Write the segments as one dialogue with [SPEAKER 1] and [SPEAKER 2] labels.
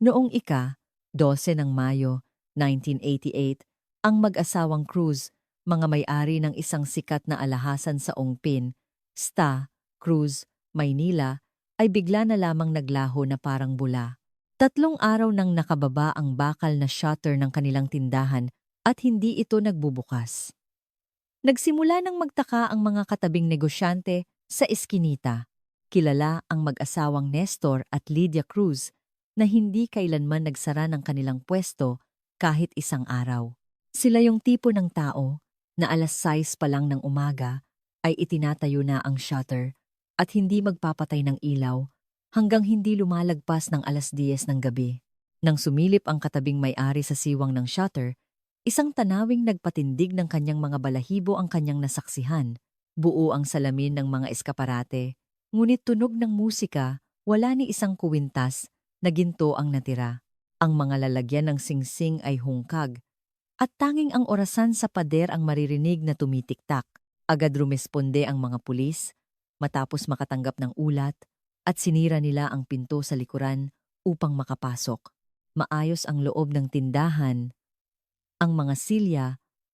[SPEAKER 1] Noong 12 ng Mayo, 1988, ang mag-asawang Cruz, mga may-ari ng isang sikat na alahasan sa Ongpin, Sta, Cruz, Maynila, ay bigla na lamang naglaho na parang bula. 3 araw nang nakababa ang bakal na shutter ng kanilang tindahan at hindi ito nagbubukas. Nagsimula ng magtaka ang mga katabing negosyante sa eskinita. Kilala ang mag-asawang Nestor at Lydia Cruz na hindi kailanman nagsara ng kanilang pwesto kahit isang araw. Sila yung tipo ng tao na 6:00 pa lang ng umaga ay itinatayo na ang shutter at hindi magpapatay ng ilaw hanggang hindi lumalagpas ng 10:00 ng gabi. Nang sumilip ang katabing may-ari sa siwang ng shutter, isang tanawing nagpatindig ng kanyang mga balahibo ang kanyang nasaksihan. Buo ang salamin ng mga eskaparate, ngunit tunog ng musika, wala ni isang kuwintas na ginto ang natira. Ang mga lalagyan ng singsing ay hungkag, at tanging ang orasan sa pader ang maririnig na tumitiktak. Agad rumesponde ang mga pulis, matapos makatanggap ng ulat, at sinira nila ang pinto sa likuran upang makapasok. Maayos ang loob ng tindahan. Ang mga silya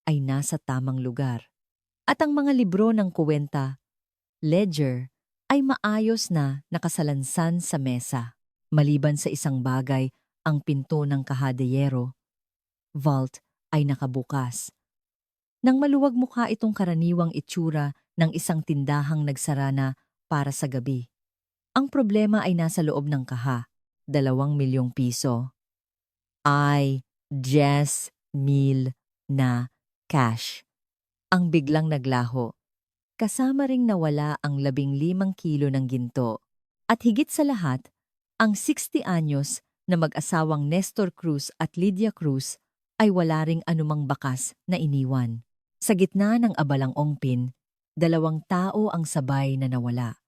[SPEAKER 1] ay nasa tamang lugar. At ang mga libro ng kuwenta, ledger, ay maayos na nakasalansan sa mesa. Maliban sa isang bagay, ang pinto ng kahadeyero, vault, ay nakabukas. Nang maluwag mukha itong karaniwang itsura ng isang tindahang nagsara na para sa gabi. Ang problema ay nasa loob ng kaha, 2 milyong piso. Ay, 10,000 na cash. Ang biglang naglaho. Kasama ring nawala ang 15 kilo ng ginto. At higit sa lahat, ang 60 anyos na mag-asawang Nestor Cruz at Lydia Cruz ay wala ring anumang bakas na iniwan. Sa gitna ng abalang Ongpin, 2 tao ang sabay na nawala.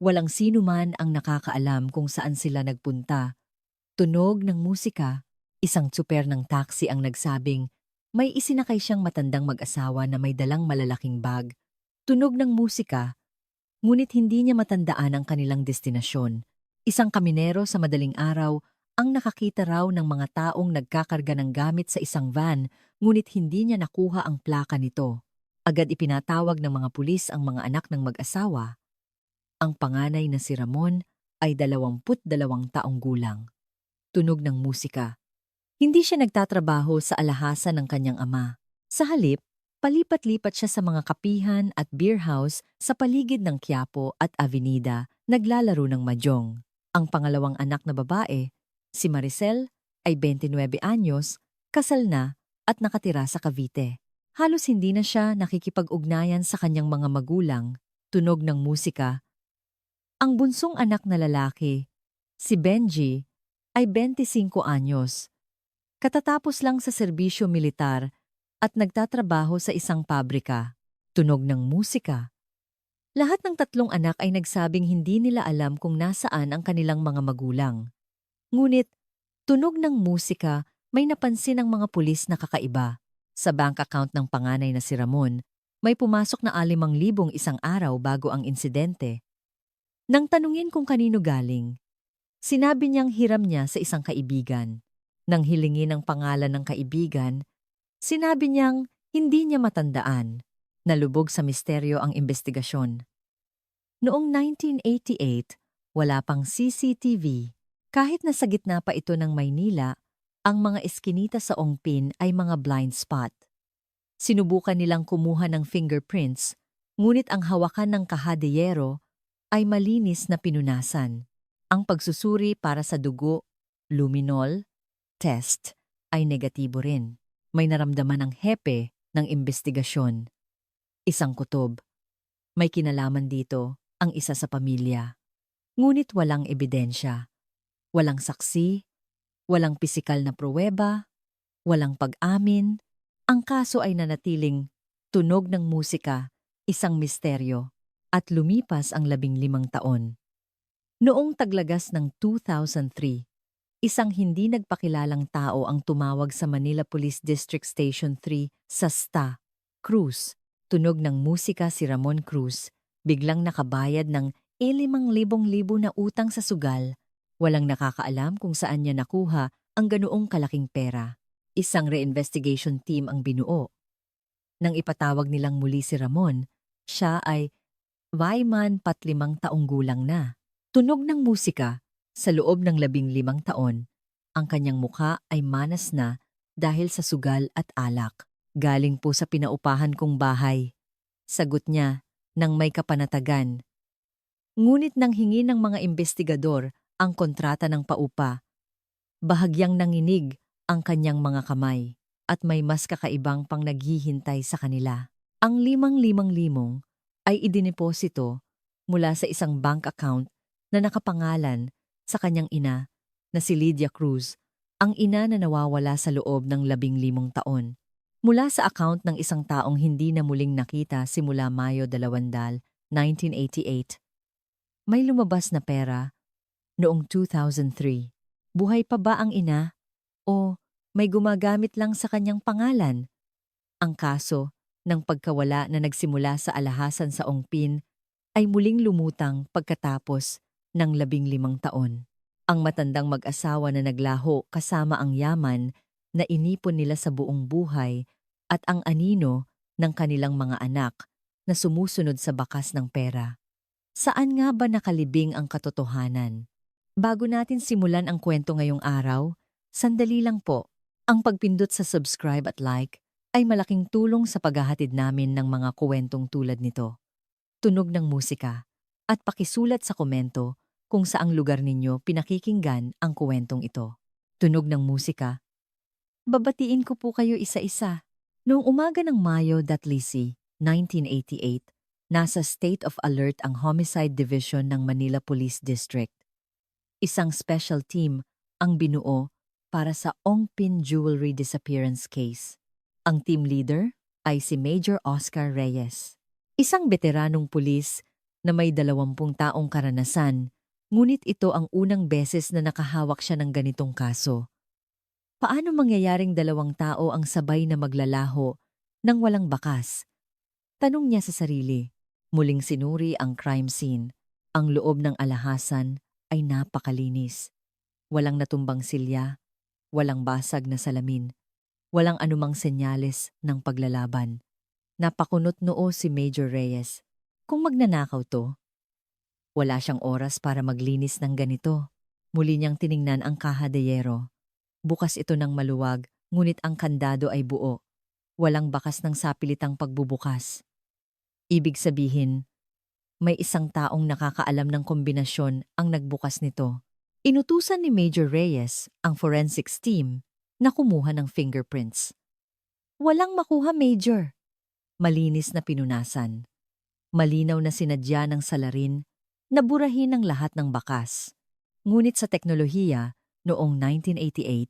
[SPEAKER 1] Walang sino man ang nakakaalam kung saan sila nagpunta. Tunog ng musika, isang tsuper ng taxi ang nagsabing may isinakay siyang matandang mag-asawa na may dalang malalaking bag. Tunog ng musika, ngunit hindi niya matandaan ang kanilang destinasyon. Isang kaminero sa madaling araw ang nakakita raw ng mga taong nagkakarga ng gamit sa isang van, ngunit hindi niya nakuha ang plaka nito. Agad ipinatawag ng mga pulis ang mga anak ng mag-asawa. Ang panganay na si Ramon ay 22 taong gulang. Tunog ng musika. Hindi siya nagtatrabaho sa alahasan ng kanyang ama. Sa halip, palipat-lipat siya sa mga kapihan at beer house sa paligid ng Quiapo at Avenida, naglalaro ng mahjong. Ang pangalawang anak na babae, si Maricel, ay 29 anyos, kasal na at nakatira sa Cavite. Halos hindi na siya nakikipag-ugnayan sa kanyang mga magulang. Tunog ng musika. Ang bunsong anak na lalaki, si Benji, ay 25 anyos. Katatapos lang sa serbisyo militar at nagtatrabaho sa isang pabrika. Tunog ng musika. Lahat ng 3 anak ay nagsabing hindi nila alam kung nasaan ang kanilang mga magulang. Ngunit, tunog ng musika, may napansin ang mga pulis na kakaiba. Sa bank account ng panganay na si Ramon, may pumasok na 5,000 isang araw bago ang insidente. Nang tanungin kung kanino galing, sinabi niyang hiram niya sa isang kaibigan. Nang hilingin ang pangalan ng kaibigan, sinabi niyang hindi niya matandaan. Nalubog sa misteryo ang investigasyon. Noong 1988, wala pang CCTV. Kahit na sa gitna pa ito ng Maynila, ang mga eskinita sa Ongpin ay mga blind spot. Sinubukan nilang kumuha ng fingerprints, ngunit ang hawakan ng kahadeyero ay malinis na pinunasan. Ang pagsusuri para sa dugo, luminol, test ay negatibo rin. May naramdaman ang hepe ng investigasyon. Isang kutob. May kinalaman dito ang isa sa pamilya. Ngunit walang ebidensya. Walang saksi, walang pisikal na pruweba, walang pag-amin. Ang kaso ay nanatiling tunog ng musika, isang misteryo, at lumipas ang 15 taon. Noong taglagas ng 2003, isang hindi nagpakilalang tao ang tumawag sa Manila Police District Station 3 sa Sta, Cruz. Tunog ng musika si Ramon Cruz, biglang nakabayad ng 5,000 na utang sa sugal Walang nakakaalam kung saan niya nakuha ang ganoong kalaking pera. Isang reinvestigation team ang binuo. Nang ipatawag nilang muli si Ramon, siya ay Wyman 45 taong gulang na. Tunog ng musika, sa loob ng 15 taon, ang kanyang mukha ay manas na dahil sa sugal at alak. Galing po sa pinaupahan kong bahay. Sagot niya nang may kapanatagan. Ngunit nang hingi ng mga investigador ang kontrata ng paupa, bahagyang nanginig ang kanyang mga kamay at may mas kakaibang pang naghihintay sa kanila. Ang 5,000 ay idineposito mula sa isang bank account na nakapangalan sa kanyang ina na si Lydia Cruz, ang ina na nawawala sa loob ng 15 taon. Mula sa account ng isang taong hindi na muling nakita simula Mayo 2, 1988. May lumabas na pera noong 2003. Buhay pa ba ang ina? O may gumagamit lang sa kanyang pangalan? Ang kaso ng pagkawala na nagsimula sa alahasan sa Ongpin ay muling lumutang pagkatapos ng 15 taon. Ang matandang mag-asawa na naglaho kasama ang yaman na inipon nila sa buong buhay at ang anino ng kanilang mga anak na sumusunod sa bakas ng pera. Saan nga ba nakalibing ang katotohanan? Bago natin simulan ang kwento ngayong araw, sandali lang po. Ang pagpindot sa subscribe at like ay malaking tulong sa paghahatid namin ng mga kwentong tulad nito. Tunog ng musika at pakisulat sa komento kung saang lugar ninyo pinakikinggan ang kwentong ito. Tunog ng musika. Babatiin ko po kayo isa-isa. Noong umaga ng Mayo 1988, nasa state of alert ang Homicide Division ng Manila Police District. Isang special team ang binuo para sa Ongpin Jewelry Disappearance Case. Ang team leader ay si Major Oscar Reyes, isang veteranong pulis na may 20 taong karanasan, ngunit ito ang unang beses na nakahawak siya ng ganitong kaso. Paano mangyayaring 2 tao ang sabay na maglalaho nang walang bakas? Tanong niya sa sarili. Muling sinuri ang crime scene. Ang loob ng alahasan ay napakalinis. Walang natumbang silya, walang basag na salamin, walang anumang senyales ng paglalaban. Napakunot noo si Major Reyes. Kung magnanakaw to, wala siyang oras para maglinis ng ganito. Muli niyang tiningnan ang kaha de yero. Bukas ito ng maluwag, ngunit ang kandado ay buo. Walang bakas ng sapilitang pagbubukas. Ibig sabihin, may isang taong nakakaalam ng kombinasyon ang nagbukas nito. Inutusan ni Major Reyes ang forensics team na kumuha ng fingerprints. Walang makuha, Major. Malinis na pinunasan. Malinaw na sinadya ng salarin na burahin ang lahat ng bakas. Ngunit sa teknolohiya noong 1988,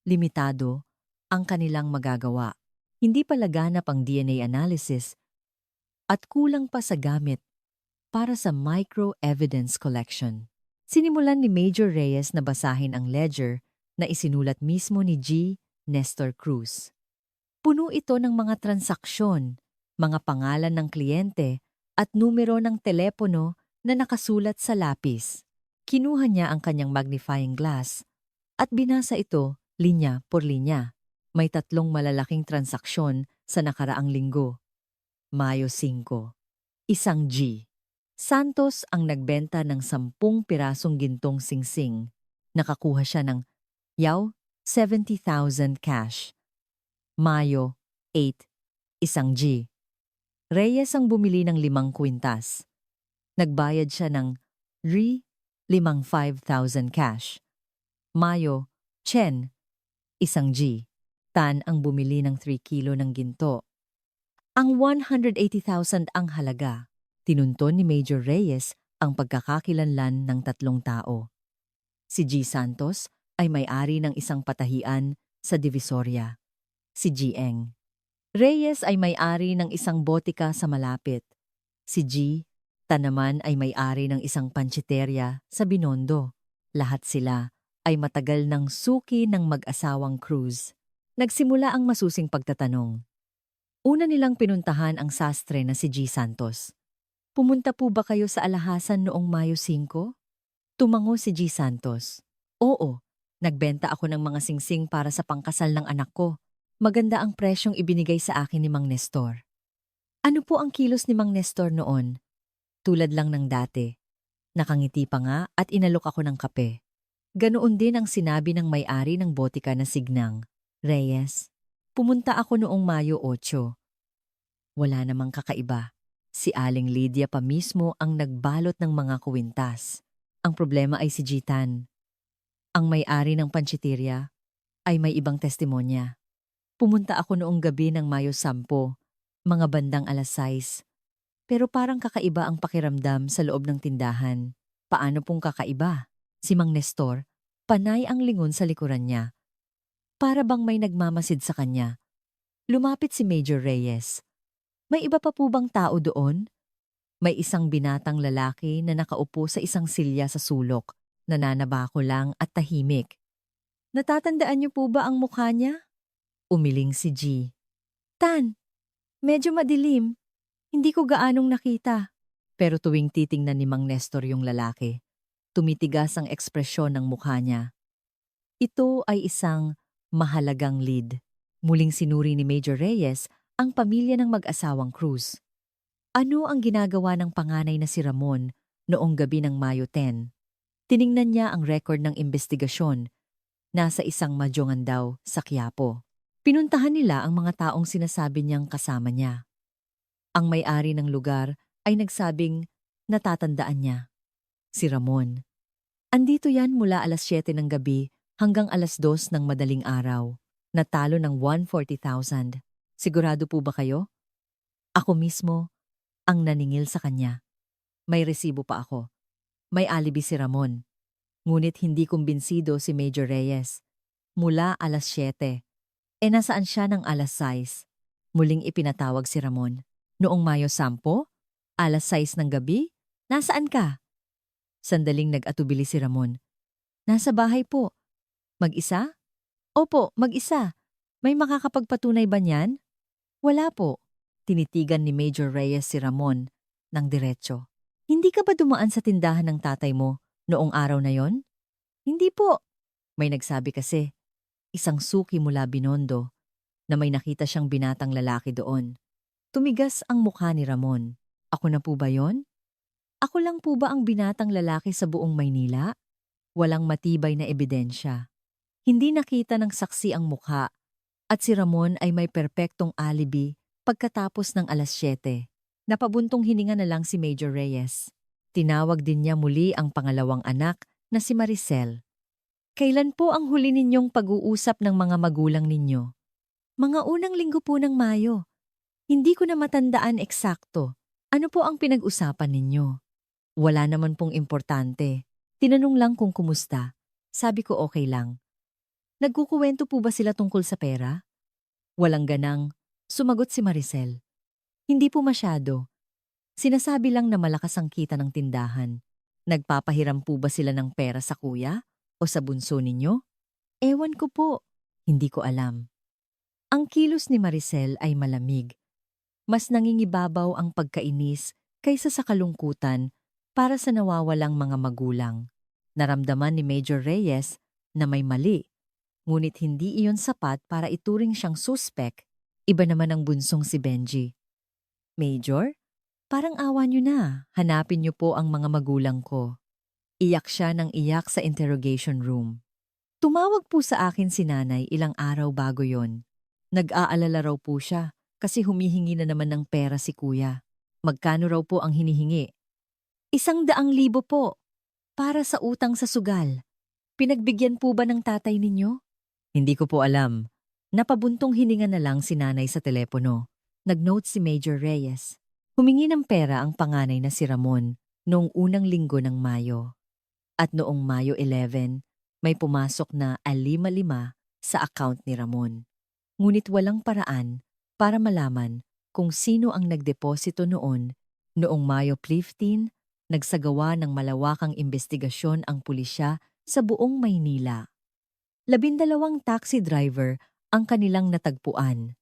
[SPEAKER 1] limitado ang kanilang magagawa. Hindi pa laganap ang DNA analysis at kulang pa sa gamit para sa micro-evidence collection. Sinimulan ni Major Reyes na basahin ang ledger na isinulat mismo ni G. Nestor Cruz. Puno ito ng mga transaksyon, mga pangalan ng kliyente at numero ng telepono na nakasulat sa lapis. Kinuha niya ang kanyang magnifying glass at binasa ito linya por linya. May 3 malalaking transaksyon sa nakaraang linggo. Mayo 5. Isang G. Santos ang nagbenta ng 10 pirasong gintong singsing. Nakakuha siya ng yaw 70,000 cash. Mayo 8. Isang G. Reyes ang bumili ng 5 kwintas. Nagbayad siya ng 55,000 cash. Mayo 10. Isang G. Tan ang bumili ng 3 kilo ng ginto. Ang 180,000 ang halaga. Tinunton ni Major Reyes ang pagkakakilanlan ng 3 tao. Si G. Santos ay may-ari ng isang patahian sa Divisoria. Si G. Eng. Reyes ay may-ari ng isang botika sa malapit. Si G. Tan naman ay may-ari ng isang panchiterya sa Binondo. Lahat sila ay matagal ng suki ng mag-asawang Cruz. Nagsimula ang masusing pagtatanong. Una nilang pinuntahan ang sastre na si G. Santos. Pumunta po ba kayo sa alahasan noong Mayo 5? Tumango si G. Santos. Oo, nagbenta ako ng mga singsing para sa pangkasal ng anak ko. Maganda ang presyong ibinigay sa akin ni Mang Nestor. Ano po ang kilos ni Mang Nestor noon? Tulad lang ng dati. Nakangiti pa nga at inalok ako ng kape. Ganoon din ang sinabi ng may-ari ng botika na Signang. Reyes, pumunta ako noong Mayo 8. Wala namang kakaiba. Si Aling Lydia pa mismo ang nagbalot ng mga kuwintas. Ang problema ay si Jitan. Ang may-ari ng pansitirya ay may ibang testimonya. Pumunta ako noong gabi ng Mayo 10, mga bandang 6. Pero parang kakaiba ang pakiramdam sa loob ng tindahan. Paano pong kakaiba? Si Mang Nestor, panay ang lingon sa likuran niya. Para bang may nagmamasid sa kanya. Lumapit si Major Reyes. May iba pa po bang tao doon? May isang binatang lalaki na nakaupo sa isang silya sa sulok, nananabako lang at tahimik. Natatandaan niyo po ba ang mukha niya? Umiling si G. Tan, medyo madilim. Hindi ko gaanong nakita. Pero tuwing titingnan ni Mang Nestor yung lalaki, tumitigas ang ekspresyon ng mukha niya. Ito ay isang mahalagang lead. Muling sinuri ni Major Reyes ang pamilya ng mag-asawang Cruz. Ano ang ginagawa ng panganay na si Ramon noong gabi ng Mayo 10? Tiningnan niya ang record ng investigasyon. Nasa isang madyongan daw sa Quiapo. Pinuntahan nila ang mga taong sinasabi niyang kasama niya. Ang may-ari ng lugar ay nagsabing natatandaan niya. Si Ramon. Andito yan mula alas 7 ng gabi hanggang alas 2 ng madaling araw. Natalo ng 140,000. Sigurado po ba kayo? Ako mismo ang naningil sa kanya. May resibo pa ako. May alibi si Ramon. Ngunit hindi kumbinsido si Major Reyes. Mula alas 7. Nasaan siya ng alas 6? Muling ipinatawag si Ramon. Noong Mayo 10, alas 6 ng gabi, nasaan ka? Sandaling nag-atubili si Ramon. Nasa bahay po. Mag-isa? Opo, mag-isa. May makakapagpatunay ba niyan? Wala po. Tinitigan ni Major Reyes si Ramon ng diretso. Hindi ka ba dumaan sa tindahan ng tatay mo noong araw na yon? Hindi po. May nagsabi kasi, isang suki mula Binondo, na may nakita siyang binatang lalaki doon. Tumigas ang mukha ni Ramon. Ako na po ba yon? Ako lang po ba ang binatang lalaki sa buong Maynila? Walang matibay na ebidensya. Hindi nakita ng saksi ang mukha at si Ramon ay may perpektong alibi pagkatapos ng alas 7. Napabuntong hininga na lang si Major Reyes. Tinawag din niya muli ang pangalawang anak na si Maricel. Kailan po ang huli ninyong pag-uusap ng mga magulang ninyo? Mga unang linggo po ng Mayo. Hindi ko na matandaan eksakto. Ano po ang pinag-usapan ninyo? Wala naman pong importante. Tinanong lang kung kumusta. Sabi ko okay lang. Nagkukuwento po ba sila tungkol sa pera? Walang ganang. Sumagot si Maricel. Hindi po masyado. Sinasabi lang na malakas ang kita ng tindahan. Nagpapahiram po ba sila ng pera sa kuya o sa bunso ninyo? Ewan ko po. Hindi ko alam. Ang kilos ni Maricel ay malamig. Mas nangingibabaw ang pagkainis kaysa sa kalungkutan para sa nawawalang mga magulang. Naramdaman ni Major Reyes na may mali, ngunit hindi iyon sapat para ituring siyang suspek. Iba naman ang bunsong si Benji. Major, parang awa niyo na. Hanapin niyo po ang mga magulang ko. Iyak siya ng iyak sa interrogation room. Tumawag po sa akin si nanay ilang araw bago yon. Nag-aalala raw po siya kasi humihingi na naman ng pera si kuya. Magkano raw po ang hinihingi? 100,000 po. Para sa utang sa sugal. Pinagbigyan po ba ng tatay ninyo? Hindi ko po alam. Napabuntong hininga na lang si nanay sa telepono. Nag-note si Major Reyes. Humingi ng pera ang panganay na si Ramon noong unang linggo ng Mayo. At noong Mayo 11, may pumasok na 5,500 sa account ni Ramon. Ngunit walang paraan para malaman kung sino ang nagdeposito noon. Noong Mayo 15, nagsagawa ng malawakang investigasyon ang pulisya sa buong Maynila. 12 taxi driver ang kanilang natagpuan.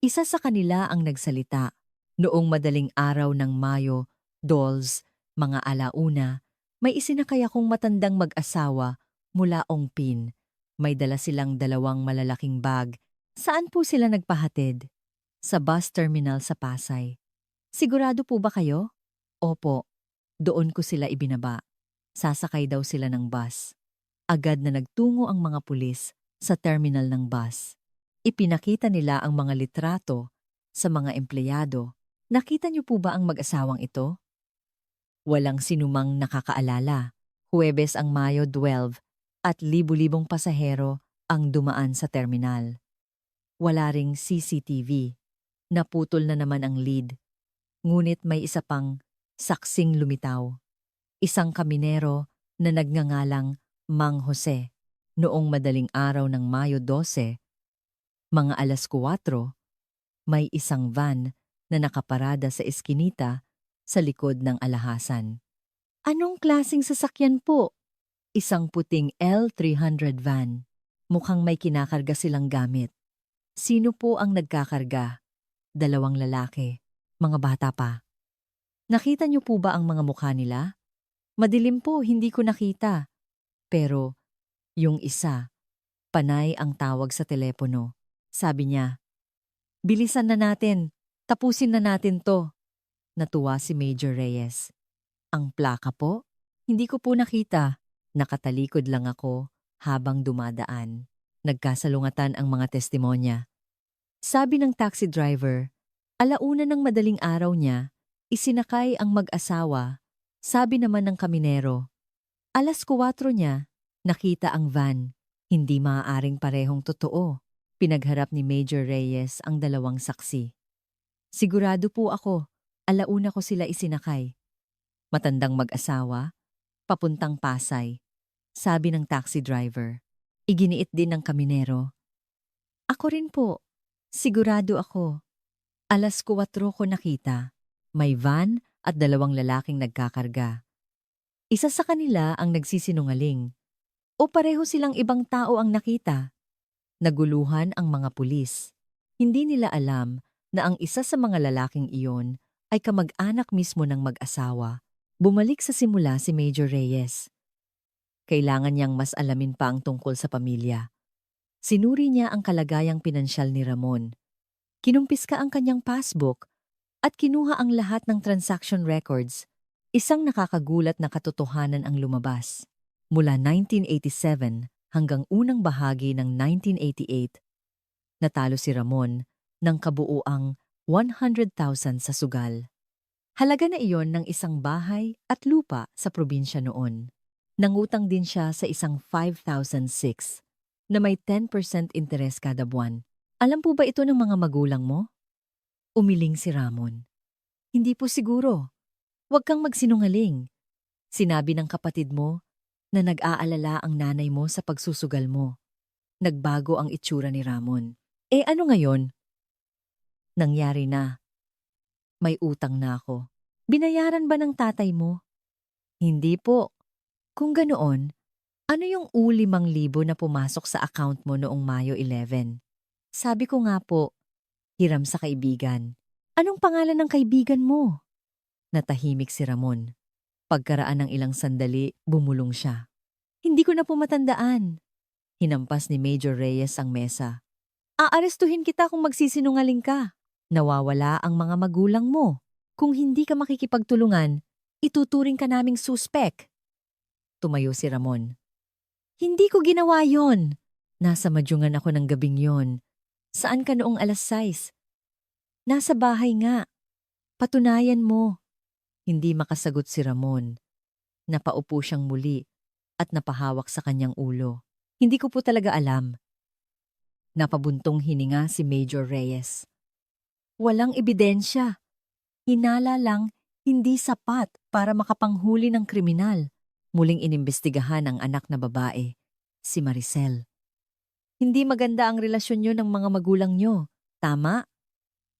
[SPEAKER 1] Isa sa kanila ang nagsalita. Noong madaling araw ng Mayo, Dolls, mga 1:00, May isinakay akong matandang mag-asawa mula Ongpin. May dala silang 2 malalaking bag. Saan po sila nagpahatid? Sa bus terminal sa Pasay. Sigurado po ba kayo? Opo, doon ko sila ibinaba. Sasakay daw sila ng bus. Agad na nagtungo ang mga pulis sa terminal ng bus. Ipinakita nila ang mga litrato sa mga empleyado. Nakita niyo po ba ang mag-asawang ito? Walang sinumang nakakaalala. Huwebes ang Mayo 12 at libu-libong pasahero ang dumaan sa terminal. Wala ring CCTV. Naputol na naman ang lead. Ngunit may isa pang saksing lumitaw. Isang kaminero na nagngangalang Mang Jose. Noong madaling araw ng Mayo 12, mga 4:00, may isang van na nakaparada sa eskinita sa likod ng alahasan. Anong klasing sasakyan po? Isang puting L300 van. Mukhang may kinakarga silang gamit. Sino po ang nagkakarga? 2 lalaki, mga bata pa. Nakita niyo po ba ang mga mukha nila? Madilim po, hindi ko nakita. Pero yung isa, panay ang tawag sa telepono. Sabi niya, "Bilisan na natin, tapusin na natin to." Natuwa si Major Reyes. Ang plaka po? Hindi ko po nakita. Nakatalikod lang ako habang dumadaan. Nagkasalungatan ang mga testimonya. Sabi ng taxi driver, 1:00 ng madaling araw niya, isinakay ang mag-asawa. Sabi naman ng kaminero, 4:00 niya, nakita ang van. Hindi maaaring parehong totoo. Pinagharap ni Major Reyes ang 2 saksi. Sigurado po ako, 1:00 ko sila isinakay. Matandang mag-asawa, papuntang Pasay. Sabi ng taxi driver. Iginiit din ng kaminero. Ako rin po. Sigurado ako. 4:00 ko nakita. May van at 2 lalaking nagkakarga. Isa sa kanila ang nagsisinungaling. O pareho silang ibang tao ang nakita. Naguluhan ang mga pulis. Hindi nila alam na ang isa sa mga lalaking iyon ay kamag-anak mismo ng mag-asawa. Bumalik sa simula si Major Reyes. Kailangan niyang mas alamin pa ang tungkol sa pamilya. Sinuri niya ang kalagayang pinansyal ni Ramon. Kinumpiska ang kanyang passbook at kinuha ang lahat ng transaction records. Isang nakakagulat na katotohanan ang lumabas. Mula 1987 hanggang unang bahagi ng 1988, natalo si Ramon ng kabuuang 100,000 sa sugal. Halaga na iyon ng isang bahay at lupa sa probinsya noon. Nangutang din siya sa isang 5,006 na may 10% interes kada buwan. Alam po ba ito ng mga magulang mo? Umiling si Ramon. Hindi po siguro. Huwag kang magsinungaling. Sinabi ng kapatid mo na nag-aalala ang nanay mo sa pagsusugal mo. Nagbago ang itsura ni Ramon. Ano ngayon? Nangyari na. May utang na ako. Binayaran ba ng tatay mo? Hindi po. Kung ganoon, ano yung 5,000 na pumasok sa account mo noong Mayo 11? Sabi ko nga po, hiram sa kaibigan. Anong pangalan ng kaibigan mo? Natahimik si Ramon. Pagkaraan ng ilang sandali, bumulong siya. Hindi ko na po matandaan. Hinampas ni Major Reyes ang mesa. Aarestuhin kita kung magsisinungaling ka. Nawawala ang mga magulang mo. Kung hindi ka makikipagtulungan, ituturing ka naming suspek. Tumayo si Ramon. Hindi ko ginawa yon. Nasa madyungan ako ng gabing yon. Saan ka noong 6:00? Nasa bahay nga. Patunayan mo. Hindi makasagot si Ramon. Napaupo siyang muli at napahawak sa kanyang ulo. Hindi ko po talaga alam. Napabuntong hininga si Major Reyes. Walang ebidensya. Hinala lang, hindi sapat para makapanghuli ng kriminal. Muling inimbestigahan ang anak na babae, si Maricel. Hindi maganda ang relasyon niyo ng mga magulang niyo, tama?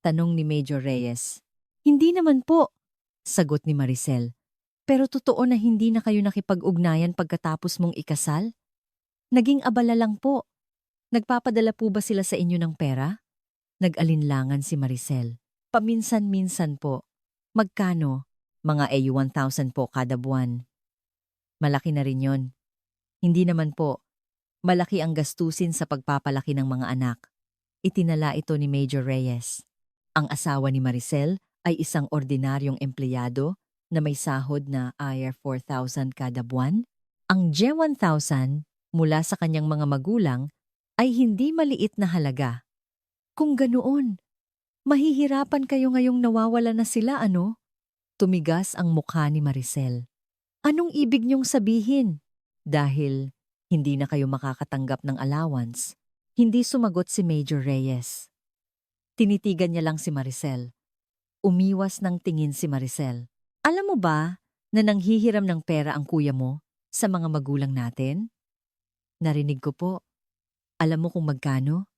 [SPEAKER 1] Tanong ni Major Reyes. Hindi naman po, sagot ni Maricel. Pero totoo na hindi na kayo nakipag-ugnayan pagkatapos mong ikasal? Naging abala lang po. Nagpapadala po ba sila sa inyo ng pera? Nag-alinlangan si Maricel. Paminsan-minsan po. Magkano? Mga 1,000 po kada buwan. Malaki na rin yon. Hindi naman po. Malaki ang gastusin sa pagpapalaki ng mga anak. Itinala ito ni Major Reyes. Ang asawa ni Maricel ay isang ordinaryong empleyado na may sahod na IR 4,000 kada buwan. Ang G1,000 mula sa kanyang mga magulang ay hindi maliit na halaga. Kung ganoon, mahihirapan kayo ngayong nawawala na sila, ano? Tumigas ang mukha ni Maricel. Anong ibig niyong sabihin? Dahil hindi na kayo makakatanggap ng allowance, hindi sumagot si Major Reyes. Tinitigan niya lang si Maricel. Umiwas ng tingin si Maricel. Alam mo ba na nanghihiram ng pera ang kuya mo sa mga magulang natin? Narinig ko po. Alam mo kung magkano?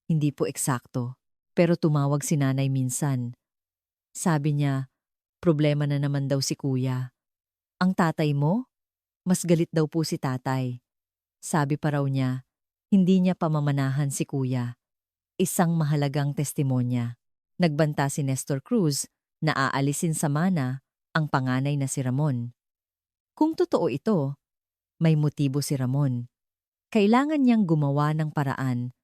[SPEAKER 1] Hindi po eksakto, pero tumawag si nanay minsan. Sabi niya, problema na naman daw si kuya. Ang tatay mo? Mas galit daw po si tatay. Sabi pa raw niya, hindi niya pamamanahan si kuya. Isang mahalagang testimonya. Nagbanta si Nestor Cruz na aalisin sa mana ang panganay na si Ramon. Kung totoo ito, may motibo si Ramon. Kailangan niyang gumawa ng paraan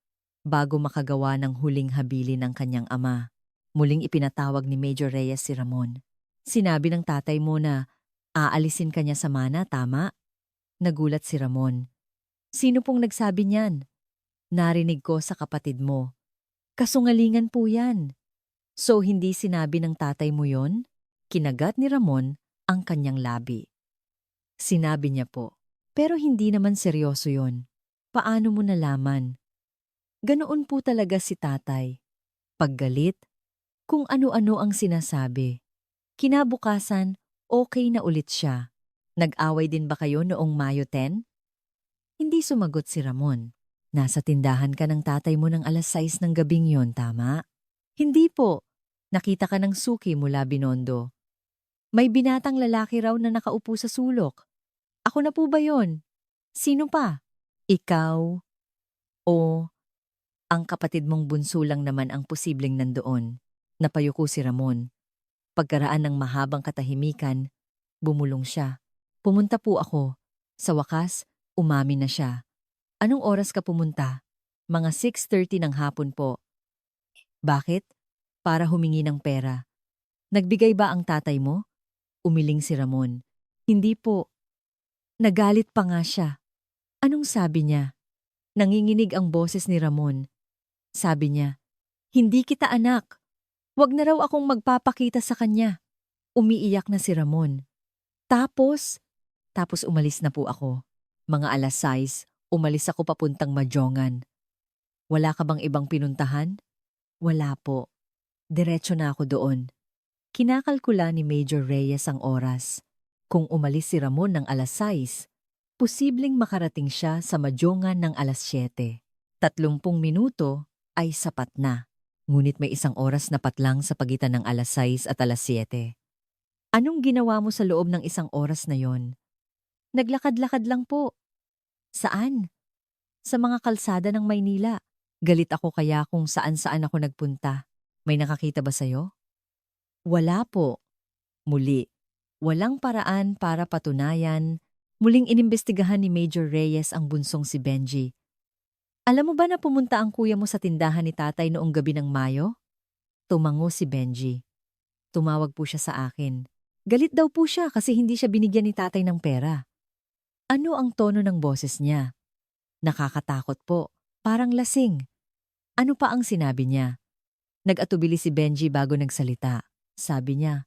[SPEAKER 1] bago makagawa ng huling habilin ng kanyang ama. Muling ipinatawag ni Major Reyes si Ramon. Sinabi ng tatay mo na aalisin ka niya sa mana, tama? Nagulat si Ramon. Sino pong nagsabi niyan? Narinig ko sa kapatid mo. Kasungalingan po yan. So hindi sinabi ng tatay mo yon? Kinagat ni Ramon ang kanyang labi. Sinabi niya po, pero hindi naman seryoso yon. Paano mo nalaman? Ganoon po talaga si tatay. Paggalit, kung ano-ano ang sinasabi. Kinabukasan, okay na ulit siya. Nag-away din ba kayo noong Mayo 10? Hindi sumagot si Ramon. Nasa tindahan ka ng tatay mo ng alas 6 ng gabing yon, tama? Hindi po. Nakita ka ng suki mula Binondo. May binatang lalaki raw na nakaupo sa sulok. Ako na po ba yon? Sino pa? Ikaw? O ang kapatid mong bunso lang naman ang posibleng nandoon. Napayuko si Ramon. Pagkaraan ng mahabang katahimikan, bumulong siya. Pumunta po ako. Sa wakas, umamin na siya. Anong oras ka pumunta? Mga 6:30 ng hapon po. Bakit? Para humingi ng pera. Nagbigay ba ang tatay mo? Umiling si Ramon. Hindi po. Nagalit pa nga siya. Anong sabi niya? Nanginginig ang boses ni Ramon. Sabi niya, hindi kita anak. Huwag na raw akong magpapakita sa kanya. Umiiyak na si Ramon. Tapos umalis na po ako. Mga alas 6, umalis ako papuntang Majongan. Wala ka bang ibang pinuntahan? Wala po. Diretso na ako doon. Kinakalkula ni Major Reyes ang oras. Kung umalis si Ramon ng alas 6, posibleng makarating siya sa Majongan ng alas 7. 30 minuto ay sapat na. Ngunit may isang oras na patlang sa pagitan ng alas 6 at alas 7. Anong ginawa mo sa loob ng isang oras na yon? Naglakad-lakad lang po. Saan? Sa mga kalsada ng Maynila. Galit ako kaya kung saan-saan ako nagpunta. May nakakita ba sa'yo? Wala po. Muli, walang paraan para patunayan. Muling inimbestigahan ni Major Reyes ang bunsong si Benji. Alam mo ba na pumunta ang kuya mo sa tindahan ni tatay noong gabi ng Mayo? Tumango si Benji. Tumawag po siya sa akin. Galit daw po siya kasi hindi siya binigyan ni tatay ng pera. Ano ang tono ng boses niya? Nakakatakot po. Parang lasing. Ano pa ang sinabi niya? Nag-atubili si Benji bago nagsalita. Sabi niya,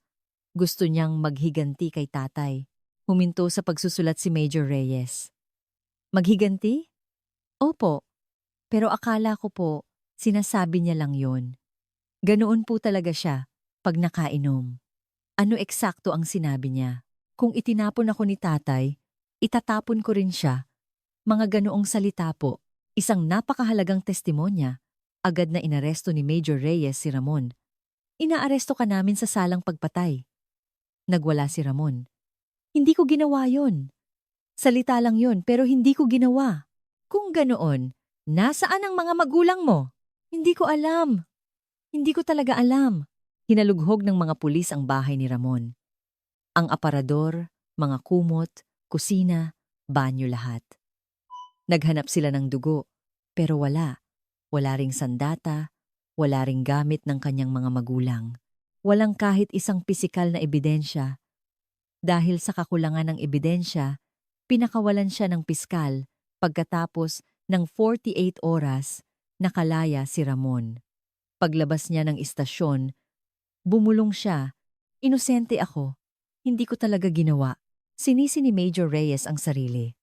[SPEAKER 1] gusto niyang maghiganti kay tatay. Huminto sa pagsusulat si Major Reyes. Maghiganti? Opo. Pero akala ko po, sinasabi niya lang yon. Ganoon po talaga siya pag nakainom. Ano eksakto ang sinabi niya? Kung itinapon ako ni tatay, itatapon ko rin siya. Mga ganoong salita po. Isang napakahalagang testimonya. Agad na inaresto ni Major Reyes si Ramon. Inaaresto ka namin sa salang pagpatay. Nagwala si Ramon. Hindi ko ginawa yon. Salita lang yon pero hindi ko ginawa. Kung ganoon, nasaan ang mga magulang mo? Hindi ko alam. Hindi ko talaga alam. Hinalughog ng mga pulis ang bahay ni Ramon. Ang aparador, mga kumot, kusina, banyo lahat. Naghanap sila ng dugo, pero wala. Wala ring sandata, wala ring gamit ng kanyang mga magulang. Walang kahit isang pisikal na ebidensya. Dahil sa kakulangan ng ebidensya, pinakawalan siya ng piskal pagkatapos ng 48 oras nakalaya si Ramon. Paglabas niya ng istasyon, bumulong siya. Inosente ako. Hindi ko talaga ginawa. Sinisi ni Major Reyes ang sarili.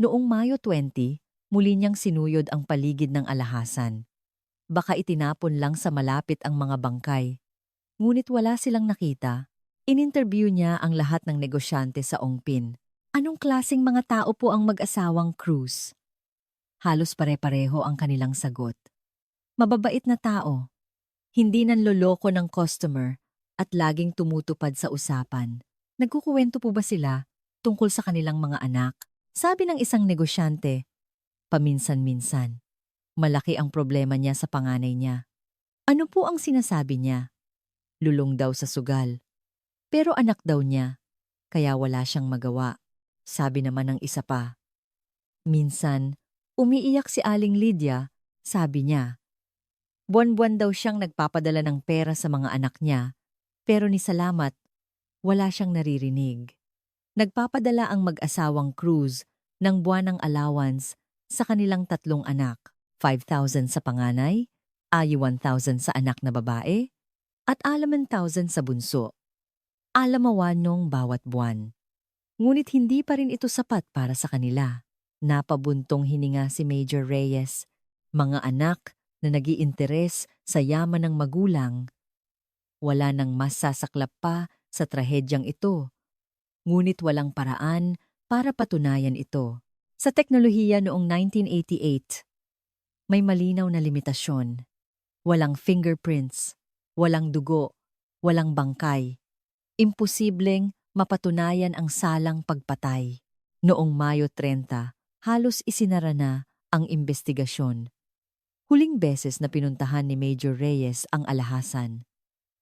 [SPEAKER 1] Noong Mayo 20, muli niyang sinuyod ang paligid ng alahasan. Baka itinapon lang sa malapit ang mga bangkay. Ngunit wala silang nakita. Ininterview niya ang lahat ng negosyante sa Ongpin. Anong klaseng mga tao po ang mag-asawang Cruz? Halos pare-pareho ang kanilang sagot. Mababait na tao. Hindi nanloloko ng customer at laging tumutupad sa usapan. Nagkukuwento po ba sila tungkol sa kanilang mga anak? Sabi ng isang negosyante, paminsan-minsan. Malaki ang problema niya sa panganay niya. Ano po ang sinasabi niya? Lulong daw sa sugal. Pero anak daw niya, kaya wala siyang magawa. Sabi naman ng isa pa. Minsan, umiiyak si Aling Lydia, sabi niya. Buwan-buwan daw siyang nagpapadala ng pera sa mga anak niya, pero ni salamat, wala siyang naririnig. Nagpapadala ang mag-asawang Cruz ng buwanang allowance sa kanilang 3 anak, 5,000 sa panganay, 1,000 sa anak na babae, at 11,000 sa bunso. Alamawanong bawat buwan. Ngunit hindi pa rin ito sapat para sa kanila. Napabuntong hininga si Major Reyes, mga anak na nag-iinteres sa yaman ng magulang. Wala nang mas sasaklap pa sa trahedyang ito. Ngunit walang paraan para patunayan ito. Sa teknolohiya noong 1988, may malinaw na limitasyon. Walang fingerprints, walang dugo, walang bangkay. Imposibleng mapatunayan ang salang pagpatay. Noong Mayo 30, halos isinara na ang investigasyon. Huling beses na pinuntahan ni Major Reyes ang alahasan.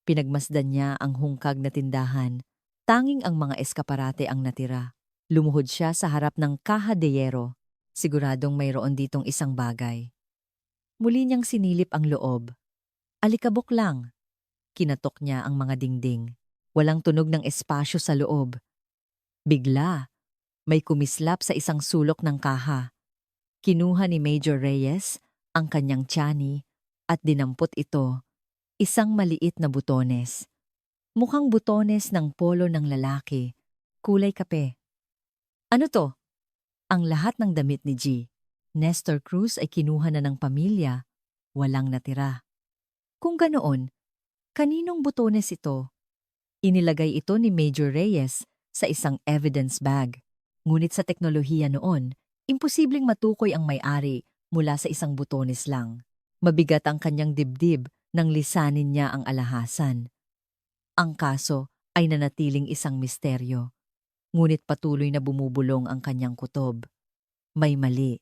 [SPEAKER 1] Pinagmasdan niya ang hungkag na tindahan. Tanging ang mga eskaparate ang natira. Lumuhod siya sa harap ng Caja de Hierro. Siguradong mayroon ditong isang bagay. Muli niyang sinilip ang loob. Alikabok lang. Kinatok niya ang mga dingding. Walang tunog ng espasyo sa loob. Bigla, may kumislap sa isang sulok ng kaha. Kinuha ni Major Reyes ang kanyang tiyan at dinampot ito. Isang maliit na butones. Mukhang butones ng polo ng lalaki, kulay kape. Ano to? Ang lahat ng damit ni G. Nestor Cruz ay kinuha na ng pamilya. Walang natira. Kung ganoon, kaninong butones ito? Inilagay ito ni Major Reyes sa isang evidence bag. Ngunit sa teknolohiya noon, imposibleng matukoy ang may-ari mula sa isang butones lang. Mabigat ang kanyang dibdib nang lisanin niya ang alahasan. Ang kaso ay nanatiling isang misteryo. Ngunit patuloy na bumubulong ang kanyang kutob. May mali.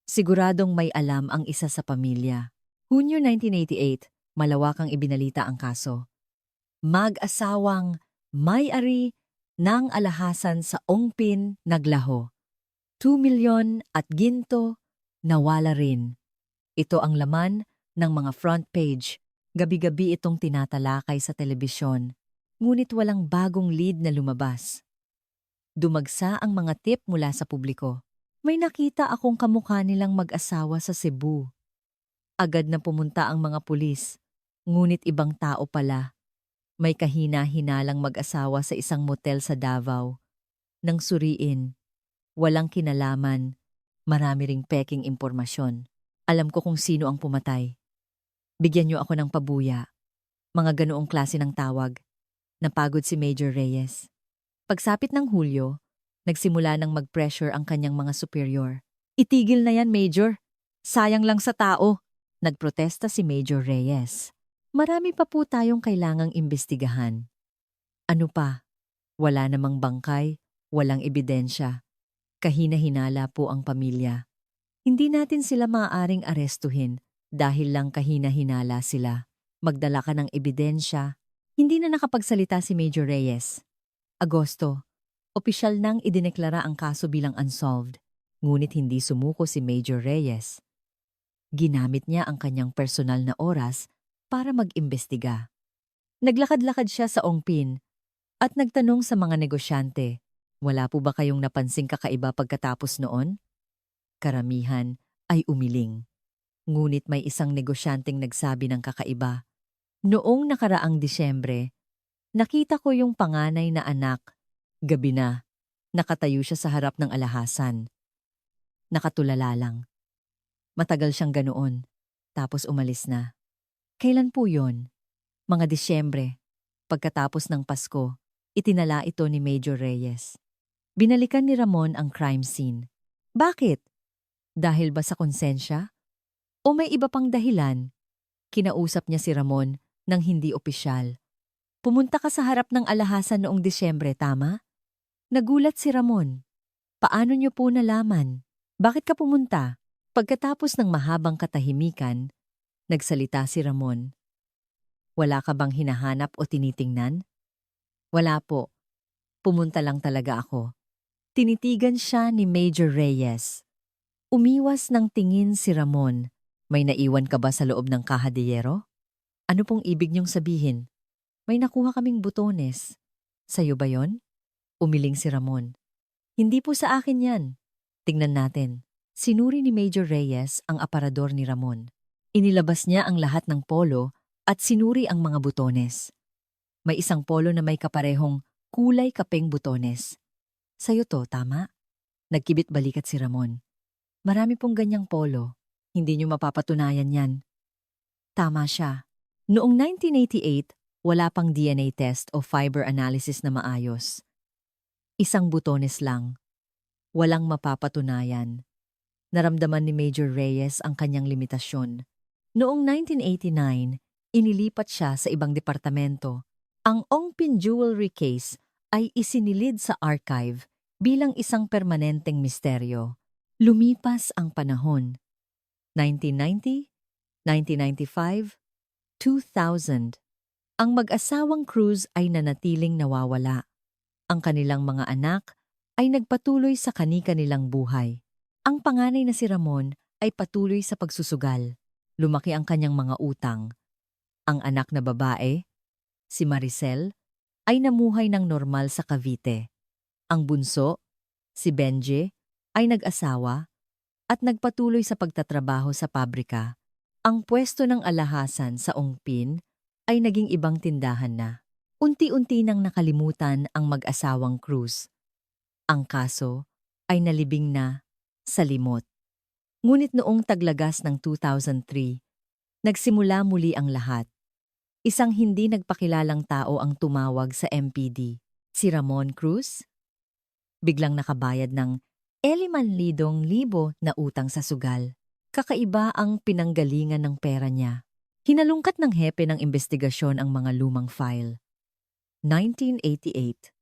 [SPEAKER 1] Siguradong may alam ang isa sa pamilya. Hunyo 1988, malawakang ibinalita ang kaso. Mag-asawang may-ari ng alahasan sa Ongpin naglaho. 2 milyon at ginto nawala rin. Ito ang laman ng mga front page. Gabi-gabi itong tinatalakay sa telebisyon. Ngunit walang bagong lead na lumabas. Dumagsa ang mga tip mula sa publiko. May nakita akong kamukha nilang mag-asawa sa Cebu. Agad na pumunta ang mga pulis. Ngunit ibang tao pala. May kahina-hinalang mag-asawa sa isang motel sa Davao. Nang suriin, walang kinalaman, marami ring peking impormasyon. Alam ko kung sino ang pumatay. Bigyan niyo ako ng pabuya. Mga ganoong klase ng tawag. Napagod si Major Reyes. Pagsapit ng Hulyo, nagsimula ng mag-pressure ang kanyang mga superior. Itigil na yan, Major. Sayang lang sa tao. Nagprotesta si Major Reyes. Marami pa po tayong kailangang imbestigahan. Ano pa? Wala namang bangkay, walang ebidensya. Kahina-hinala po ang pamilya. Hindi natin sila maaaring arestuhin dahil lang kahina-hinala sila. Magdala ka ng ebidensya. Hindi na nakapagsalita si Major Reyes. Agosto, Opisyal nang idineklara ang kaso bilang unsolved, ngunit hindi sumuko si Major Reyes. Ginamit niya ang kanyang personal na oras para mag-imbestiga. Naglakad-lakad siya sa Ongpin at nagtanong sa mga negosyante, "Wala po ba kayong napansing kakaiba pagkatapos noon?" Karamihan ay umiling. Ngunit may isang negosyanteng nagsabi ng kakaiba, "Noong nakaraang Disyembre, nakita ko yung panganay na anak. Gabi na, nakatayo siya sa harap ng alahasan. Nakatulala lang. Matagal siyang ganoon. Tapos umalis na." Kailan po yon? Mga Disyembre. Pagkatapos ng Pasko, itinala ito ni Major Reyes. Binalikan ni Ramon ang crime scene. Bakit? Dahil ba sa konsensya? O may iba pang dahilan? Kinausap niya si Ramon nang hindi opisyal. Pumunta ka sa harap ng alahasan noong Disyembre, tama? Nagulat si Ramon. Paano niyo po nalaman? Bakit ka pumunta? Pagkatapos ng mahabang katahimikan, nagsalita si Ramon. Wala ka bang hinahanap o tinitingnan? Wala po. Pumunta lang talaga ako. Tinitigan siya ni Major Reyes. Umiwas ng tingin si Ramon. May naiwan ka ba sa loob ng kahadiyero? Ano pong ibig niyong sabihin? May nakuha kaming butones. Sa'yo ba yon? Umiling si Ramon. Hindi po sa akin yan. Tingnan natin. Sinuri ni Major Reyes ang aparador ni Ramon. Inilabas niya ang lahat ng polo at sinuri ang mga butones. May isang polo na may kaparehong kulay kapeng butones. Sa'yo to, tama? Nagkibit balikat si Ramon. Marami pong ganyang polo. Hindi niyo mapapatunayan yan. Tama siya. Noong 1988, wala pang DNA test o fiber analysis na maayos. Isang butones lang. Walang mapapatunayan. Naramdaman ni Major Reyes ang kanyang limitasyon. Noong 1989, inilipat siya sa ibang departamento. Ang Ongpin Jewelry case ay isinilid sa archive bilang isang permanenteng misteryo. Lumipas ang panahon. 1990, 1995, 2000. Ang mag-asawang Cruz ay nanatiling nawawala. Ang kanilang mga anak ay nagpatuloy sa kani-kanilang buhay. Ang panganay na si Ramon ay patuloy sa pagsusugal. Lumaki ang kanyang mga utang. Ang anak na babae, si Maricel, ay namuhay ng normal sa Cavite. Ang bunso, si Benji, ay nag-asawa at nagpatuloy sa pagtatrabaho sa pabrika. Ang pwesto ng alahasan sa Ongpin ay naging ibang tindahan na. Unti-unti nang nakalimutan ang mag-asawang Cruz. Ang kaso ay nalibing na sa limot. Ngunit noong taglagas ng 2003, nagsimula muli ang lahat. Isang hindi nagpakilalang tao ang tumawag sa MPD, si Ramon Cruz. Biglang nakabayad ng 5,000 na utang sa sugal. Kakaiba ang pinanggalingan ng pera niya. Hinalungkat ng hepe ng investigasyon ang mga lumang file. 1988,